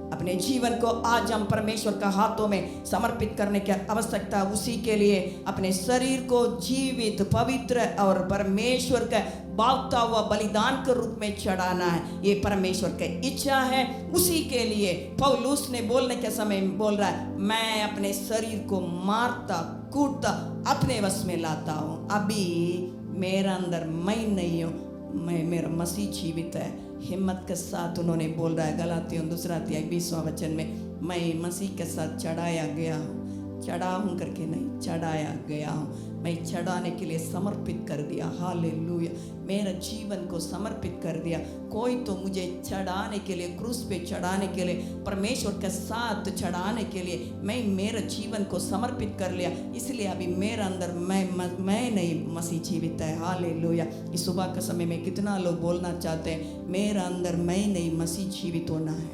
अपने जीवन को आज हम परमेश्वर का हाथों में समर्पित करने की आवश्यकता। उसी के लिए अपने शरीर को जीवित, पवित्र और परमेश्वर का भावता हुआ बलिदान के रूप में चढ़ाना है। ये परमेश्वर की इच्छा है। उसी के लिए पौलुस ने बोलने के समय बोल रहा है, मैं अपने शरीर को मारता कूटता अपने वश में लाता हूँ। अभी मेरा अंदर मैं नहीं हूँ, मैं, मेरा मसीह जीवित है। हिम्मत के साथ उन्होंने बोल रहा है गलातियों 2:20 वचन में, मैं मसीह के साथ चढ़ाया गया हूँ, चढ़ा हूँ करके नहीं, चढ़ाया गया हूँ। मैं चढ़ाने के लिए समर्पित कर दिया। हालेलुया! मेरा जीवन को समर्पित कर दिया। कोई तो मुझे चढ़ाने के लिए, क्रूस पे चढ़ाने के लिए, परमेश्वर के साथ चढ़ाने के लिए मैं मेरे जीवन को समर्पित कर लिया। इसलिए अभी मेरा अंदर मैं नहीं, मसीह जीवित है। हालेलुया! इस सुबह के समय में कितना लोग बोलना चाहते हैं, मेरा अंदर मैं नहीं, मसीह जीवित होना है।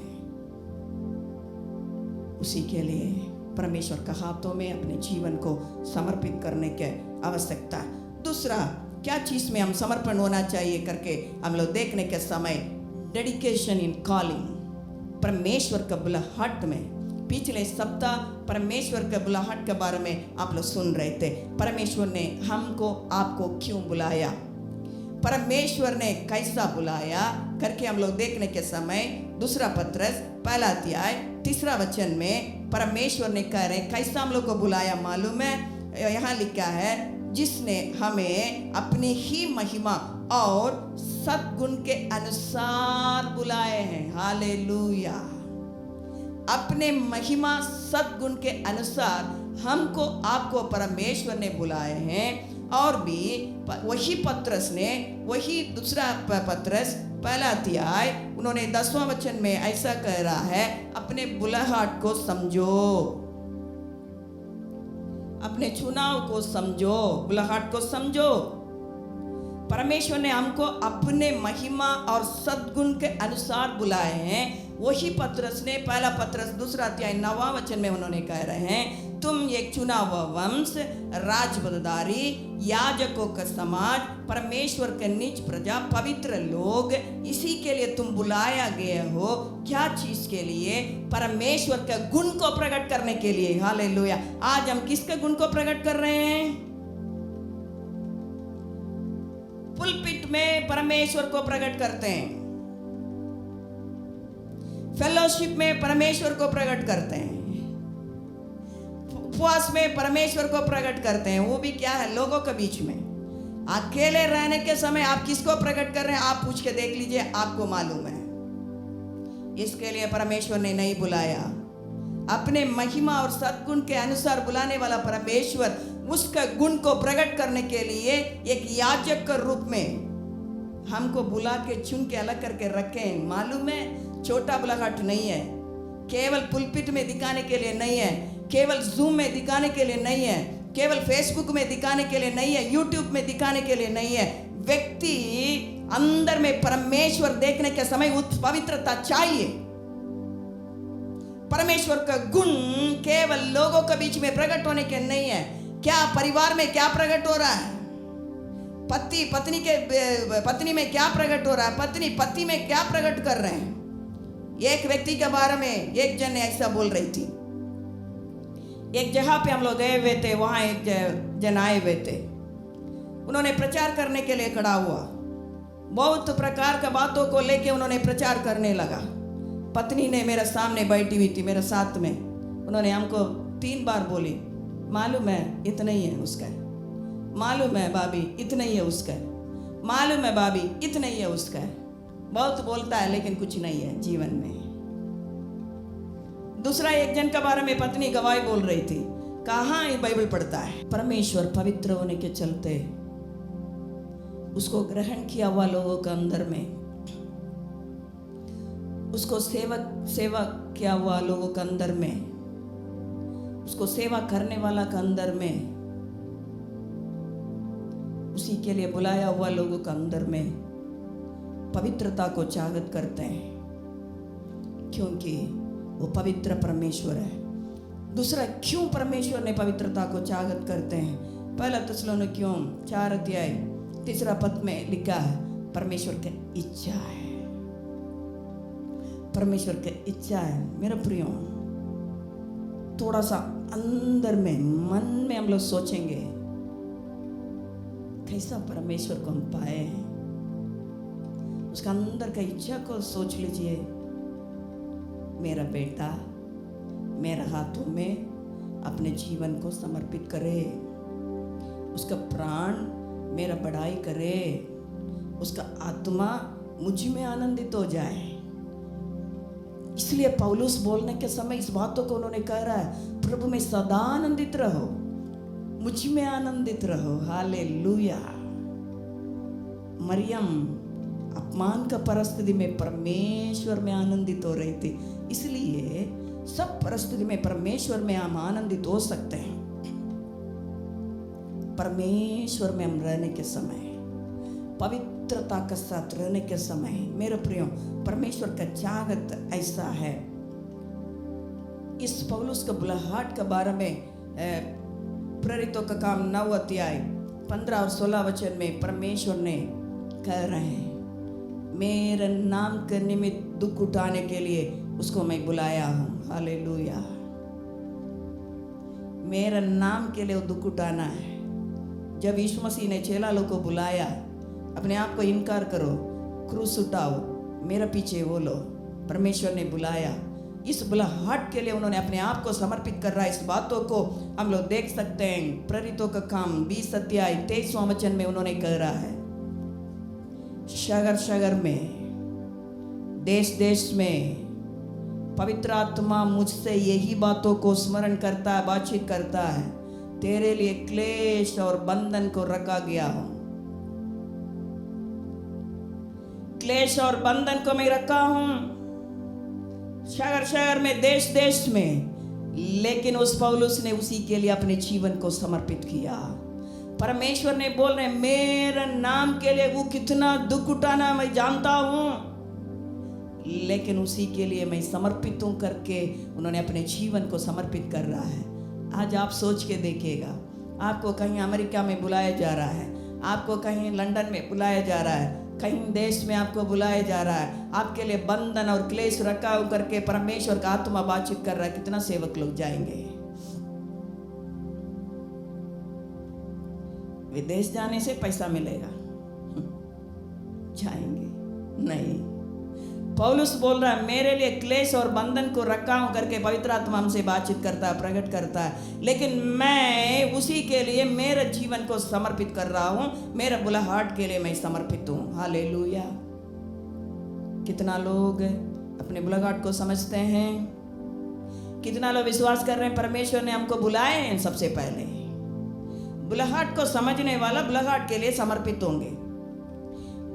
उसी के लिए परमेश्वर का हाथों में अपने जीवन को समर्पित करने की आवश्यकता। दूसरा, क्या चीज में हम समर्पण होना चाहिए करके हम लोग देखने के समय, डेडिकेशन इन कॉलिंग, परमेश्वर का बुलाहट में। पिछले सप्ताह परमेश्वर के बुलाहट के बारे में आप लोग सुन रहे थे। परमेश्वर ने हमको, आपको क्यों बुलाया, परमेश्वर ने कैसा बुलाया करके हम लोग देखने के समय 2 पत्रस 1 अध्याय 3 वचन में परमेश्वर ने कह रहे कैसा हम लोग को बुलाया मालूम है? यहाँ लिखा है, जिसने हमें अपनी ही महिमा और सद्गुण के अनुसार बुलाए हैं। हालेलुया! अपने महिमा सद्गुण के अनुसार हमको, आपको परमेश्वर ने बुलाए हैं। और भी वही पत्रस ने, वही 2 पत्रस 1 अध्याय उन्होंने 10वां वचन में ऐसा कह रहा है, अपने बुलाहट को समझो, अपने चुनाव को समझो, बुलाहट को समझो। परमेश्वर ने हमको अपने महिमा और सद्गुण के अनुसार बुलाए हैं। वही पत्रस ने 1 पत्रस 2 अध्याय 9वां वचन में उन्होंने कह रहे हैं, तुम एक चुना हुआ वंश, राजबददारी, याजकों का समाज, परमेश्वर के निज प्रजा, पवित्र लोग, इसी के लिए तुम बुलाया गए हो। क्या चीज के लिए? परमेश्वर के गुण को प्रकट करने के लिए। हालेलुया! आज हम किसके गुण को प्रकट कर रहे हैं? पुलपिट में परमेश्वर को प्रकट करते हैं। फेलोशिप में परमेश्वर को प्रकट करते हैं, उपवास में परमेश्वर को प्रकट करते हैं। वो भी क्या है, लोगों के बीच में। अकेले रहने के समय आप किसको प्रकट कर रहे हैं, आप पूछ के देख लीजिए, आपको मालूम है। इसके लिए परमेश्वर ने नहीं बुलाया, अपने महिमा और सद्गुण के अनुसार बुलाने वाला परमेश्वर उसका गुण को प्रकट करने के लिए एक याजक के रूप में हमको बुला के चुन के अलग करके रखे हैं। मालूम है, छोटा बुलाहट नहीं है, केवल पुलपिट में दिखाने के लिए नहीं है, केवल जूम में दिखाने के लिए नहीं है, केवल फेसबुक में दिखाने के लिए नहीं है, यूट्यूब में दिखाने के लिए नहीं है। व्यक्ति अंदर में परमेश्वर देखने के समय पवित्रता चाहिए। परमेश्वर का गुण केवल लोगों के बीच में प्रकट होने के नहीं है। क्या परिवार में क्या प्रकट हो रहा है, पति पत्नी में क्या प्रकट हो रहा है, पत्नी पति में क्या प्रकट कर रहे हैं। एक व्यक्ति के बारे में एक जन ने ऐसा बोल रही थी, एक जगह पे हम लोग गए हुए थे, वहां एक जन आए हुए थे, उन्होंने प्रचार करने के लिए खड़ा हुआ, बहुत प्रकार का बातों को लेके उन्होंने प्रचार करने लगा। पत्नी ने मेरे सामने बैठी हुई थी, मेरे साथ में, उन्होंने हमको 3 बार बोली, मालूम है इतना ही है उसका, मालूम है भाभी इतना ही है उसका, मालूम है भाभी इतना ही है उसका। बहुत बोलता है लेकिन कुछ नहीं है जीवन में। दूसरा एक जन के बारे में पत्नी गवाही बोल रही थी, कहाँ ये बाइबल पढ़ता है। परमेश्वर पवित्र होने के चलते उसको ग्रहण किया हुआ लोगों के अंदर में, उसको सेवा किया हुआ लोगों के अंदर में, उसको सेवा करने वाला के अंदर में, उसी के लिए बुलाया हुआ लोगों के अंदर में पवित्रता को चाहत करते हैं, क्योंकि वो पवित्र परमेश्वर है। दूसरा, क्यों परमेश्वर ने पवित्रता को चाहत करते हैं, पहला थिस्सलुनीकियों 4 अध्याय 3 पद में लिखा है, परमेश्वर की इच्छा है, परमेश्वर की इच्छा है। मेरे प्रियो, थोड़ा सा अंदर में मन में हम लोग सोचेंगे, कैसा परमेश्वर को हम पाए हैं, उसका अंदर का इच्छा को सोच लीजिए। मेरा बेटा मेरे हाथों में अपने जीवन को समर्पित करे, उसका प्राण मेरा बड़ाई करे, उसका आत्मा मुझ में आनंदित हो जाए। इसलिए पौलुस बोलने के समय इस बातों को उन्होंने कह रहा है, प्रभु में सदा आनंदित रहो, मुझ में आनंदित रहो। हालेलुया। मरियम अपमान का परिस्थिति में परमेश्वर में आनंदित हो रही थी, इसलिए सब परिस्थिति में परमेश्वर में हम आनंदित हो सकते हैं। परमेश्वर में हम रहने के समय, पवित्रता के साथ रहने के समय, मेरे प्रियो, परमेश्वर का चाहत ऐसा है। इस पौलुस का बुलाहट के बारे में प्रेरितों का काम 9 अध्याय 15 और 16 वचन में परमेश्वर ने कह रहे हैं, मेरे नाम के निमित्त दुख उठाने के लिए उसको मैं बुलाया हूँ। हालेलुया। मेरे नाम के लिए दुख उठाना है। जब यीशु मसीह ने चेला लोग को बुलाया, अपने आप को इनकार करो, क्रूस उठाओ, मेरे पीछे बोलो, परमेश्वर ने बुलाया। इस बुलाहट के लिए उन्होंने अपने आप को समर्पित कर रहा है। इस बातों को हम लोग देख सकते हैं। प्रेरितों का काम 20 अध्याय 23वां वचन में उन्होंने कह रहा है, शहर शहर में, देश देश में पवित्र आत्मा मुझसे यही बातों को स्मरण करता है, बातचीत करता है, तेरे लिए क्लेश और बंधन को रखा गया हूं। क्लेश और बंधन को मैं रखा हूं शहर शहर में, देश देश में। लेकिन उस पौलुस ने उसी के लिए अपने जीवन को समर्पित किया। परमेश्वर ने बोल रहे, मेरे नाम के लिए वो कितना दुख उठाना मैं जानता हूं, लेकिन उसी के लिए मैं समर्पित हूं करके उन्होंने अपने जीवन को समर्पित कर रहा है। आज आप सोच के देखिएगा, आपको कहीं अमेरिका में बुलाया जा रहा है, आपको कहीं लंदन में बुलाया जा रहा है, कहीं देश में आपको बुलाया जा रहा है, आपके लिए बंधन और क्लेश रखा करके परमेश्वर का आत्मा बातचीत कर रहा है। कितना सेवक लोग जाएंगे? विदेश जाने से पैसा मिलेगा, जाएंगे नहीं। पौलुस बोल रहा है मेरे लिए क्लेश और बंधन को रखा हूं करके पवित्र आत्मा हमसे बातचीत करता है, प्रकट करता है। लेकिन मैं उसी के लिए मेरे जीवन को समर्पित कर रहा हूं, मेरे बुलाहट के लिए मैं समर्पित हूं। हालेलुया। कितना लोग अपने बुलाहट को समझते हैं? कितना लोग विश्वास कर रहे हैं परमेश्वर ने हमको बुलाए हैं? सबसे पहले बुलाहट को समझने वाला बुलाहट के लिए समर्पित होंगे।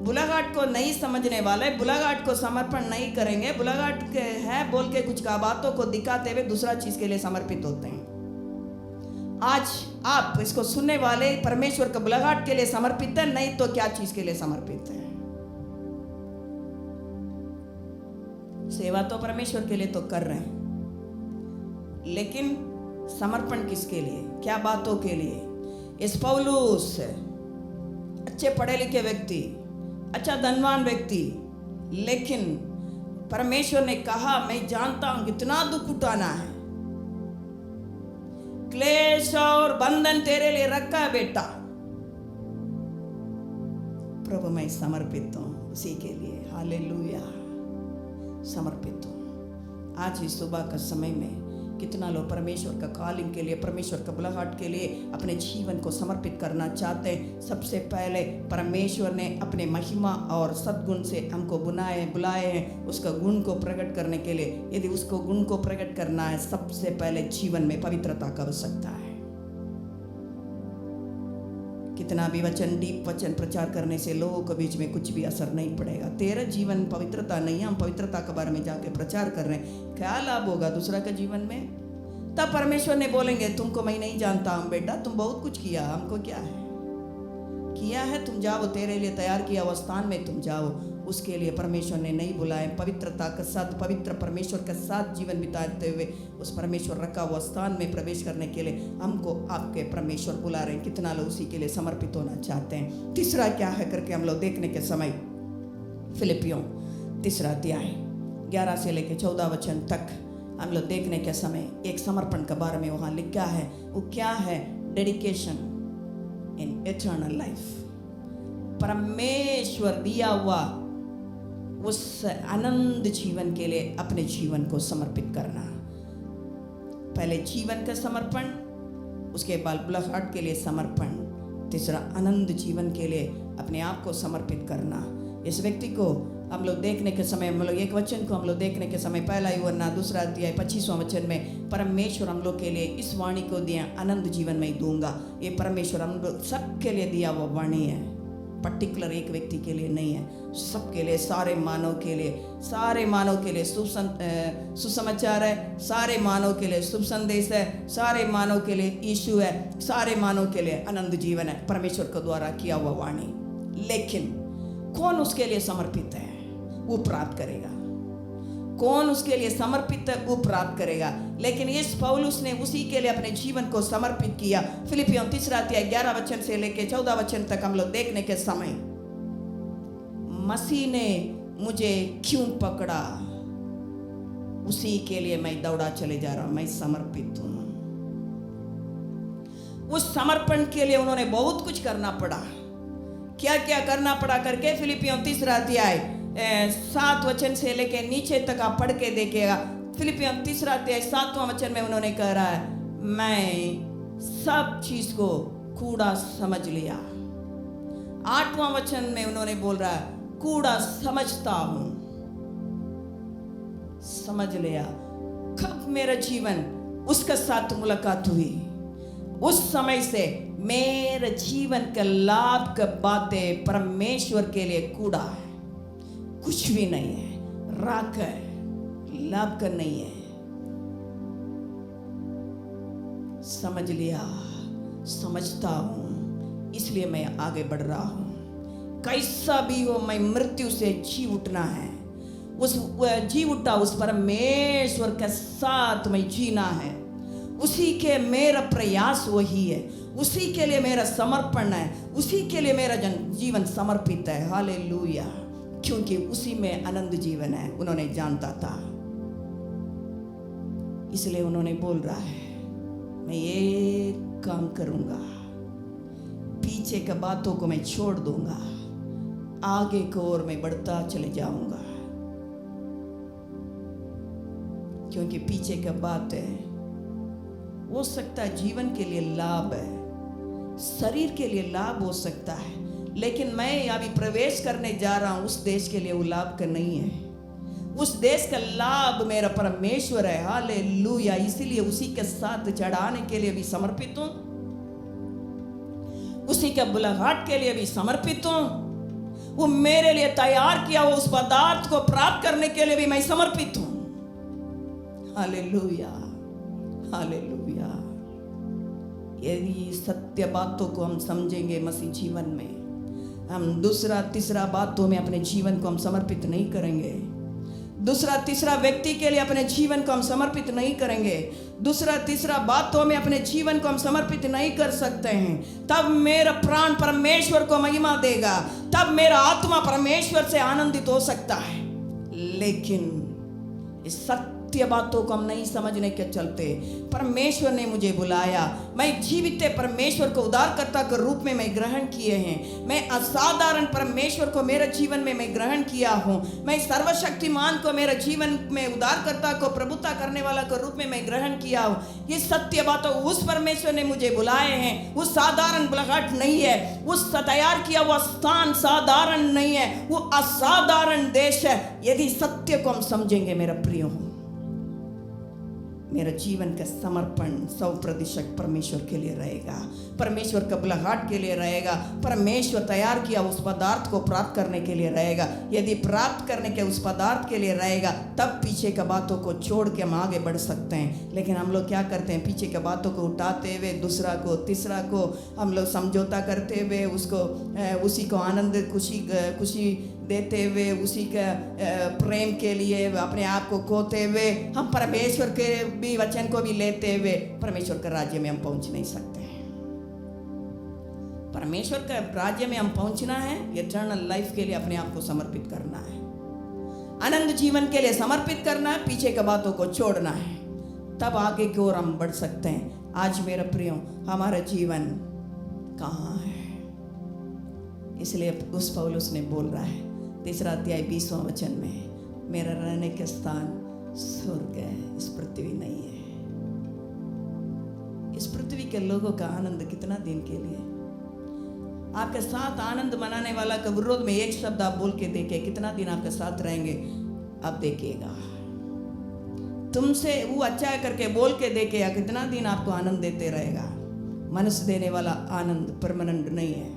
बुलाहट को नहीं समझने वाले बुलाहट को समर्पण नहीं करेंगे, बुलाहट है बोल के कुछ का बातों को दिखाते हुए दूसरा चीज के लिए समर्पित होते हैं। आज आप इसको सुनने वाले परमेश्वर के बुलाहट के लिए समर्पित है, नहीं तो क्या चीज के लिए समर्पित है? सेवा तो परमेश्वर के लिए तो कर रहे हैं, लेकिन समर्पण किसके लिए, क्या बातों के लिए? इस पौलुस अच्छे पढ़े लिखे व्यक्ति, अच्छा धनवान व्यक्ति, लेकिन परमेश्वर ने कहा मैं जानता हूं कितना दुख उठाना है, क्लेश और बंधन तेरे लिए रखा है बेटा, प्रभु मैं समर्पित हूं उसी के लिए। हालेलुया, समर्पित हूं। आज इस सुबह का समय में कितना लोग परमेश्वर का कॉलिंग के लिए, परमेश्वर का बुलाहट के लिए अपने जीवन को समर्पित करना चाहते हैं? सबसे पहले परमेश्वर ने अपने महिमा और सद्गुण से हमको बुलाए हैं उसका गुण को प्रकट करने के लिए। यदि उसको गुण को प्रकट करना है, सबसे पहले जीवन में पवित्रता की आवश्यकता है। कितना भी वचन, डीप वचन प्रचार करने से लोगों के बीच में कुछ भी असर नहीं पड़ेगा। तेरा जीवन पवित्रता नहीं है, हम पवित्रता के बारे में जाके प्रचार कर रहे हैं, क्या लाभ होगा दूसरा के जीवन में? तब परमेश्वर ने बोलेंगे तुमको मैं नहीं जानता हूं बेटा, तुम बहुत कुछ किया, हमको क्या है किया है, तुम जाओ, तेरे लिए तैयार किया वो स्थान में तुम जाओ। उसके लिए परमेश्वर ने नहीं बुलाए। पवित्रता के साथ, पवित्र परमेश्वर के साथ जीवन बिताते हुए उस परमेश्वर रखा हुआ स्थान में प्रवेश करने के लिए हमको आपके परमेश्वर बुला रहे हैं। कितना लोग उसी के लिए समर्पित होना चाहते हैं? तीसरा क्या है करके हम लोग देखने के समय फिलिपियों 3 अध्याय 11 से लेकर 14 वचन तक हम लोग देखने के समय एक समर्पण के बारे में वहाँ लिखा है। वो क्या है? डेडिकेशन इन एटर्नल लाइफ। परमेश्वर दिया हुआ उस आनंद जीवन के लिए अपने जीवन को समर्पित करना। पहले जीवन का समर्पण, उसके बाद बुलाहट के लिए समर्पण, तीसरा आनंद जीवन के लिए अपने आप को समर्पित करना। इस व्यक्ति को हम लोग देखने के समय, हम लोग एक वचन को हम लोग देखने के समय 1 यूहन्ना 2 अध्याय 25वां वचन में परमेश्वर हम लोग के लिए इस वाणी को दिया, आनंद जीवन में दूंगा। ये परमेश्वर हम लोग सबके लिए दिया हुआ वाणी है, पर्टिकुलर एक व्यक्ति के लिए नहीं है, सबके लिए, सारे मानव के लिए, सारे मानव के लिए सुसमाचार है, सारे मानव के लिए शुभ संदेश है, सारे मानव के लिए यीशु है, सारे मानव के लिए आनंद जीवन है, परमेश्वर के द्वारा किया हुआ वाणी। लेकिन कौन उसके लिए समर्पित है वो प्राप्त करेगा, कौन उसके लिए समर्पित है वो प्राप्त करेगा। लेकिन इस पौलुस ने उसी के लिए अपने जीवन को समर्पित किया। फिलिपियों 3 अध्याय 11 वचन से लेकर 14 वचन तक हम लोग देखने के समय, मसीह ने मुझे क्यों पकड़ा, उसी के लिए मैं दौड़ा चले जा रहा हूं, मैं समर्पित हूं। उस समर्पण के लिए उन्होंने बहुत कुछ करना पड़ा। क्या क्या करना पड़ा करके फिलिपियों 3 अध्याय 7 वचन से लेके नीचे तक आप पढ़ के देखिएगा। फिलिपियों 3 अध्याय 7वां वचन में उन्होंने कह रहा है, मैं सब चीज को कूड़ा समझ लिया। 8वां वचन में उन्होंने बोल रहा है, कूड़ा समझता हूं, समझ लिया। कब मेरा जीवन उसके साथ मुलाकात हुई, उस समय से मेरे जीवन के लाभ के बातें परमेश्वर के लिए कूड़ा है, कुछ भी नहीं है, राख है, लाभ का नहीं है। समझ लिया, समझता हूं, इसलिए मैं आगे बढ़ रहा हूं। कैसा भी हो, मैं मृत्यु से जी उठना है, उस जी उठा उस परमेश्वर के साथ मैं जीना है, उसी के मेरा प्रयास वही है, उसी के लिए मेरा समर्पण है, उसी के लिए मेरा जीवन समर्पित है। हालेलुया, क्योंकि उसी में आनंद जीवन है, उन्होंने जानता था। इसलिए उन्होंने बोल रहा है, मैं ये काम करूंगा, पीछे की बातों को मैं छोड़ दूंगा, आगे की ओर मैं बढ़ता चले जाऊंगा। क्योंकि पीछे का बात है, हो सकता है जीवन के लिए लाभ है, शरीर के लिए लाभ हो सकता है, लेकिन मैं अभी प्रवेश करने जा रहा हूं उस देश के लिए वो लाभ का नहीं है। उस देश का लाभ मेरा परमेश्वर है। हालेलुया। इसीलिए उसी के साथ चढ़ाने के लिए भी समर्पित हूं, उसी के बुलाहट के लिए भी समर्पित हूं। वो मेरे लिए तैयार किया हुआ उस पदार्थ को प्राप्त करने के लिए भी मैं समर्पित हूं। Hallelujah, hallelujah. यदि सत्य बातों को हम समझेंगे मसीह जीवन में, हम दूसरा तीसरा बातों में अपने जीवन को हम समर्पित नहीं करेंगे, दूसरा तीसरा व्यक्ति के लिए अपने जीवन को हम समर्पित नहीं करेंगे, दूसरा तीसरा बातों में अपने जीवन को हम समर्पित नहीं कर सकते हैं, तब मेरा प्राण परमेश्वर को महिमा देगा, तब मेरा आत्मा परमेश्वर से आनंदित हो सकता है। लेकिन इस सत्य बातों को हम नहीं समझने के चलते परमेश्वर ने मुझे बुलाया, मैं जीवित परमेश्वर को उद्धारकर्ता के रूप में मैं ग्रहण किए हैं, मैं असाधारण परमेश्वर को मेरे जीवन में मैं ग्रहण किया हूं, मैं सर्वशक्तिमान को मेरे जीवन में उद्धारकर्ता को प्रभुता करने वाला के रूप में मैं ग्रहण किया हूं। ये सत्य बातों उस परमेश्वर ने मुझे बुलाए हैं, उस साधारण बुलाहट नहीं है, उस तैयार किया हुआ स्थान साधारण नहीं है, वो असाधारण देश है। यदि सत्य को हम समझेंगे मेरा प्रिय हो, मेरा जीवन का समर्पण 100% परमेश्वर के लिए रहेगा, परमेश्वर का बुलाहट के लिए रहेगा, परमेश्वर तैयार किया उस पदार्थ को प्राप्त करने के लिए रहेगा। यदि प्राप्त करने के उस पदार्थ के लिए रहेगा, तब पीछे का बातों को छोड़ के हम आगे बढ़ सकते हैं। लेकिन हम लोग क्या करते हैं, पीछे के बातों को उठाते हुए दूसरा को तीसरा को हम लोग समझौता करते हुए उसको उसी को आनंद खुशी देते हुए, उसी का प्रेम के लिए अपने आप को खोते हुए, हम परमेश्वर के भी वचन को भी लेते हुए परमेश्वर के राज्य में हम पहुंच नहीं सकते हैं। परमेश्वर के राज्य में हम पहुंचना है, इटर्नल लाइफ के लिए अपने आप को समर्पित करना है, आनंद जीवन के लिए समर्पित करना है, पीछे के बातों को छोड़ना है, तब आगे की ओर हम बढ़ सकते हैं। आज मेरा प्रियो, हमारा जीवन कहाँ है? इसलिए उस पौलुस ने बोल रहा है 3 अध्याय 20वां वचन में, मेरा रहने के स्थान स्वर्ग है, इस पृथ्वी नहीं है। इस पृथ्वी के लोगों का आनंद कितना दिन के लिए? आपके साथ आनंद मनाने वाला के विरोध में एक शब्द आप बोल के देखे, कितना दिन आपके साथ रहेंगे आप देखिएगा। तुमसे वो अच्छा करके बोल के देखे, कितना दिन आपको आनंद देते रहेगा। मनुष्य देने वाला आनंद परमानेंट नहीं है।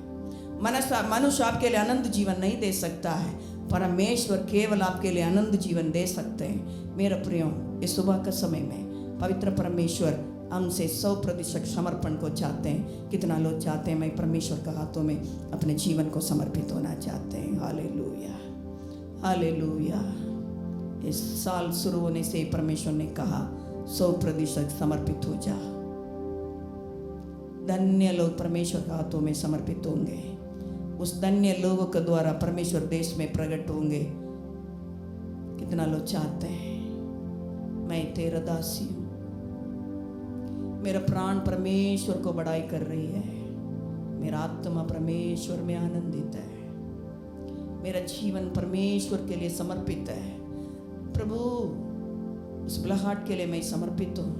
मनुष्य आपके लिए आनंद जीवन नहीं दे सकता है, परमेश्वर केवल आपके लिए आनंद जीवन दे सकते हैं। मेरा प्रियो, इस सुबह के समय में पवित्र परमेश्वर हमसे 100% समर्पण को चाहते हैं। कितना लोग चाहते हैं मैं परमेश्वर के हाथों में अपने जीवन को समर्पित होना चाहते हैं? Hallelujah, hallelujah. इस साल शुरू होने से परमेश्वर ने कहा 100% समर्पित हो जा। धन्य लोग परमेश्वर के हाथों में समर्पित होंगे, उस धन्य लोगों के द्वारा परमेश्वर देश में प्रकट होंगे। कितना लोग चाहते हैं मैं तेरा दासी हूं, मेरा प्राण परमेश्वर को बड़ाई कर रही है, मेरा आत्मा परमेश्वर में आनंदित है, मेरा जीवन परमेश्वर के लिए समर्पित है। प्रभु, उस बुलाहट के लिए मैं समर्पित हूँ,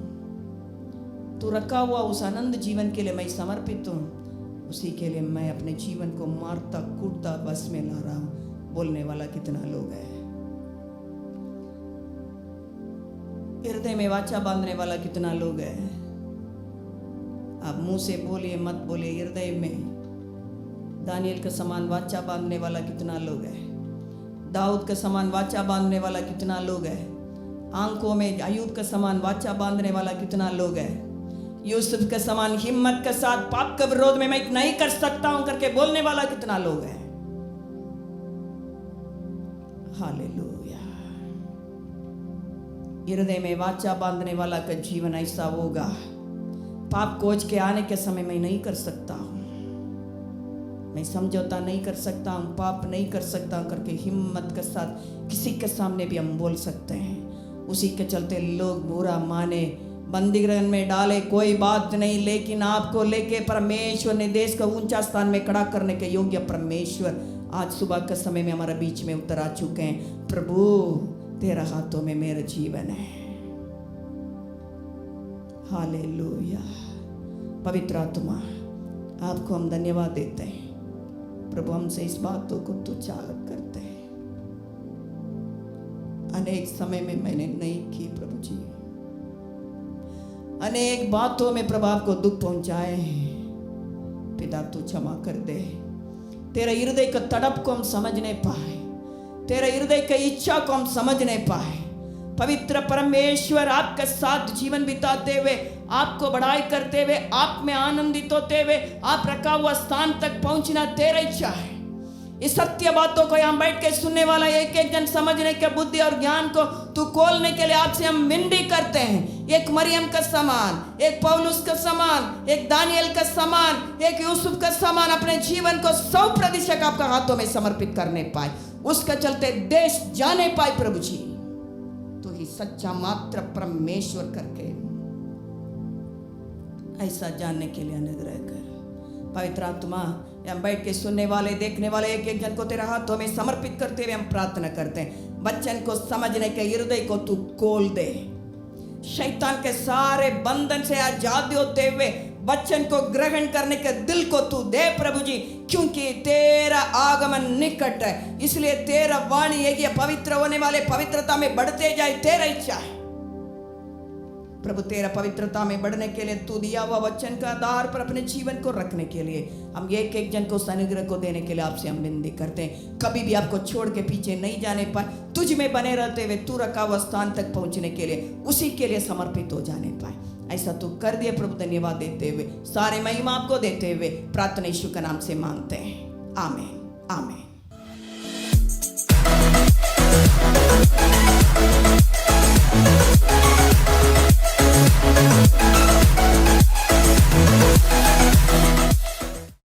तू रखा हुआ उस आनंद जीवन के लिए मैं समर्पित हूँ, उसी के लिए मैं अपने जीवन को मारता कूटता बस में ला रहा हूं। बोलने वाला कितना लोग है? हृदय में वाचा बांधने वाला कितना लोग है? आप मुंह से बोलिए मत बोलिए, हृदय में दानियल के समान वाचा बांधने वाला कितना लोग है? दाऊद के समान वाचा बांधने वाला कितना लोग है? आंखों में अय्यूब के समान वाचा बांधने वाला कितना लोग है? यूसुफ के समान हिम्मत के साथ पाप के विरोध में मैं नहीं कर सकता हूं करके बोलने वाला कितना लोग है? हालेलुया। हृदय में वाचा बांधने वाला का जीवन ऐसा होगा, पाप खोज के आने के समय मैं नहीं कर सकता हूं, मैं समझौता नहीं कर सकता हूं, पाप नहीं कर सकता हूं करके हिम्मत के साथ किसी के सामने भी हम बोल सकते हैं। उसी के चलते लोग बुरा माने, बंदीगृह में डाले, कोई बात नहीं, लेकिन आपको लेके परमेश्वर ने देश का ऊंचा स्थान में खड़ा करने के योग्य परमेश्वर आज सुबह के समय में हमारे बीच में उतर आ चुके हैं। प्रभु, तेरा हाथों में मेरा जीवन है, हालेलुया। पवित्र आत्मा, आपको हम धन्यवाद देते हैं प्रभु, हमसे इस बातों को तू चालक करते हैं। अनेक समय में मैंने नहीं की प्रभु जी, अनेक बातों में प्रभु आपको दुख पहुंचाए हैं। पिता तू क्षमा कर दे। तेरे हृदय का तड़प को हम समझ नहीं पाए, तेरे हृदय की इच्छा को हम समझ नहीं पाए। पवित्र परमेश्वर, आपके साथ जीवन बिताते हुए, आपको बड़ाई करते हुए, आप में आनंदित होते हुए, आप रखा हुआ स्थान तक पहुंचना तेरा इच्छा है। इस सत्य बातों को यहाँ बैठ के सुनने वाला एक एक जन समझने के बुद्धि और ज्ञान को तू खोलने के लिए आपसे हम विनती करते हैं। एक मरियम का समान, एक पौलुस का समान, एक दानियल का समान, एक यूसुफ का समान अपने जीवन को 100% आपका हाथों में समर्पित करने पाए, उसके चलते देश जाने पाए प्रभु जी, तो ही सच्चा मात्र परमेश्वर करके ऐसा जानने के लिए अनुग्रह कर। पवित्र आत्मा, हम बैठ के सुनने वाले, देखने वाले एक एक जन को तेरे हाथों में समर्पित करते हुए हम प्रार्थना करते हैं, बच्चन को समझने के हृदय को तू खोल दे, शैतान के सारे बंधन से आजाद होते हुए बच्चन को ग्रहण करने के दिल को तू दे प्रभु जी, क्योंकि तेरा आगमन निकट है। इसलिए तेरा वाणी है कि पवित्र होने वाले पवित्रता में बढ़ते जाए, तेरा इच्छा है प्रभु। तेरा पवित्रता में बढ़ने के लिए तू दिया हुआ वचन का आधार पर अपने जीवन को रखने के लिए हम एक एक जन को अनुग्रह को देने के लिए आपसे हम विनती करते हैं। कभी भी आपको छोड़ के पीछे नहीं जाने पाए, तुझ में बने रहते हुए तू रखा हुआ स्थान तक पहुंचने के लिए, उसी के लिए समर्पित हो जाने पाए, ऐसा तू कर दिए प्रभु। धन्यवाद देते हुए, सारे महिमा आपको देते हुए प्रार्थना यीशु के नाम से मांगते हैं, आमीन आमीन।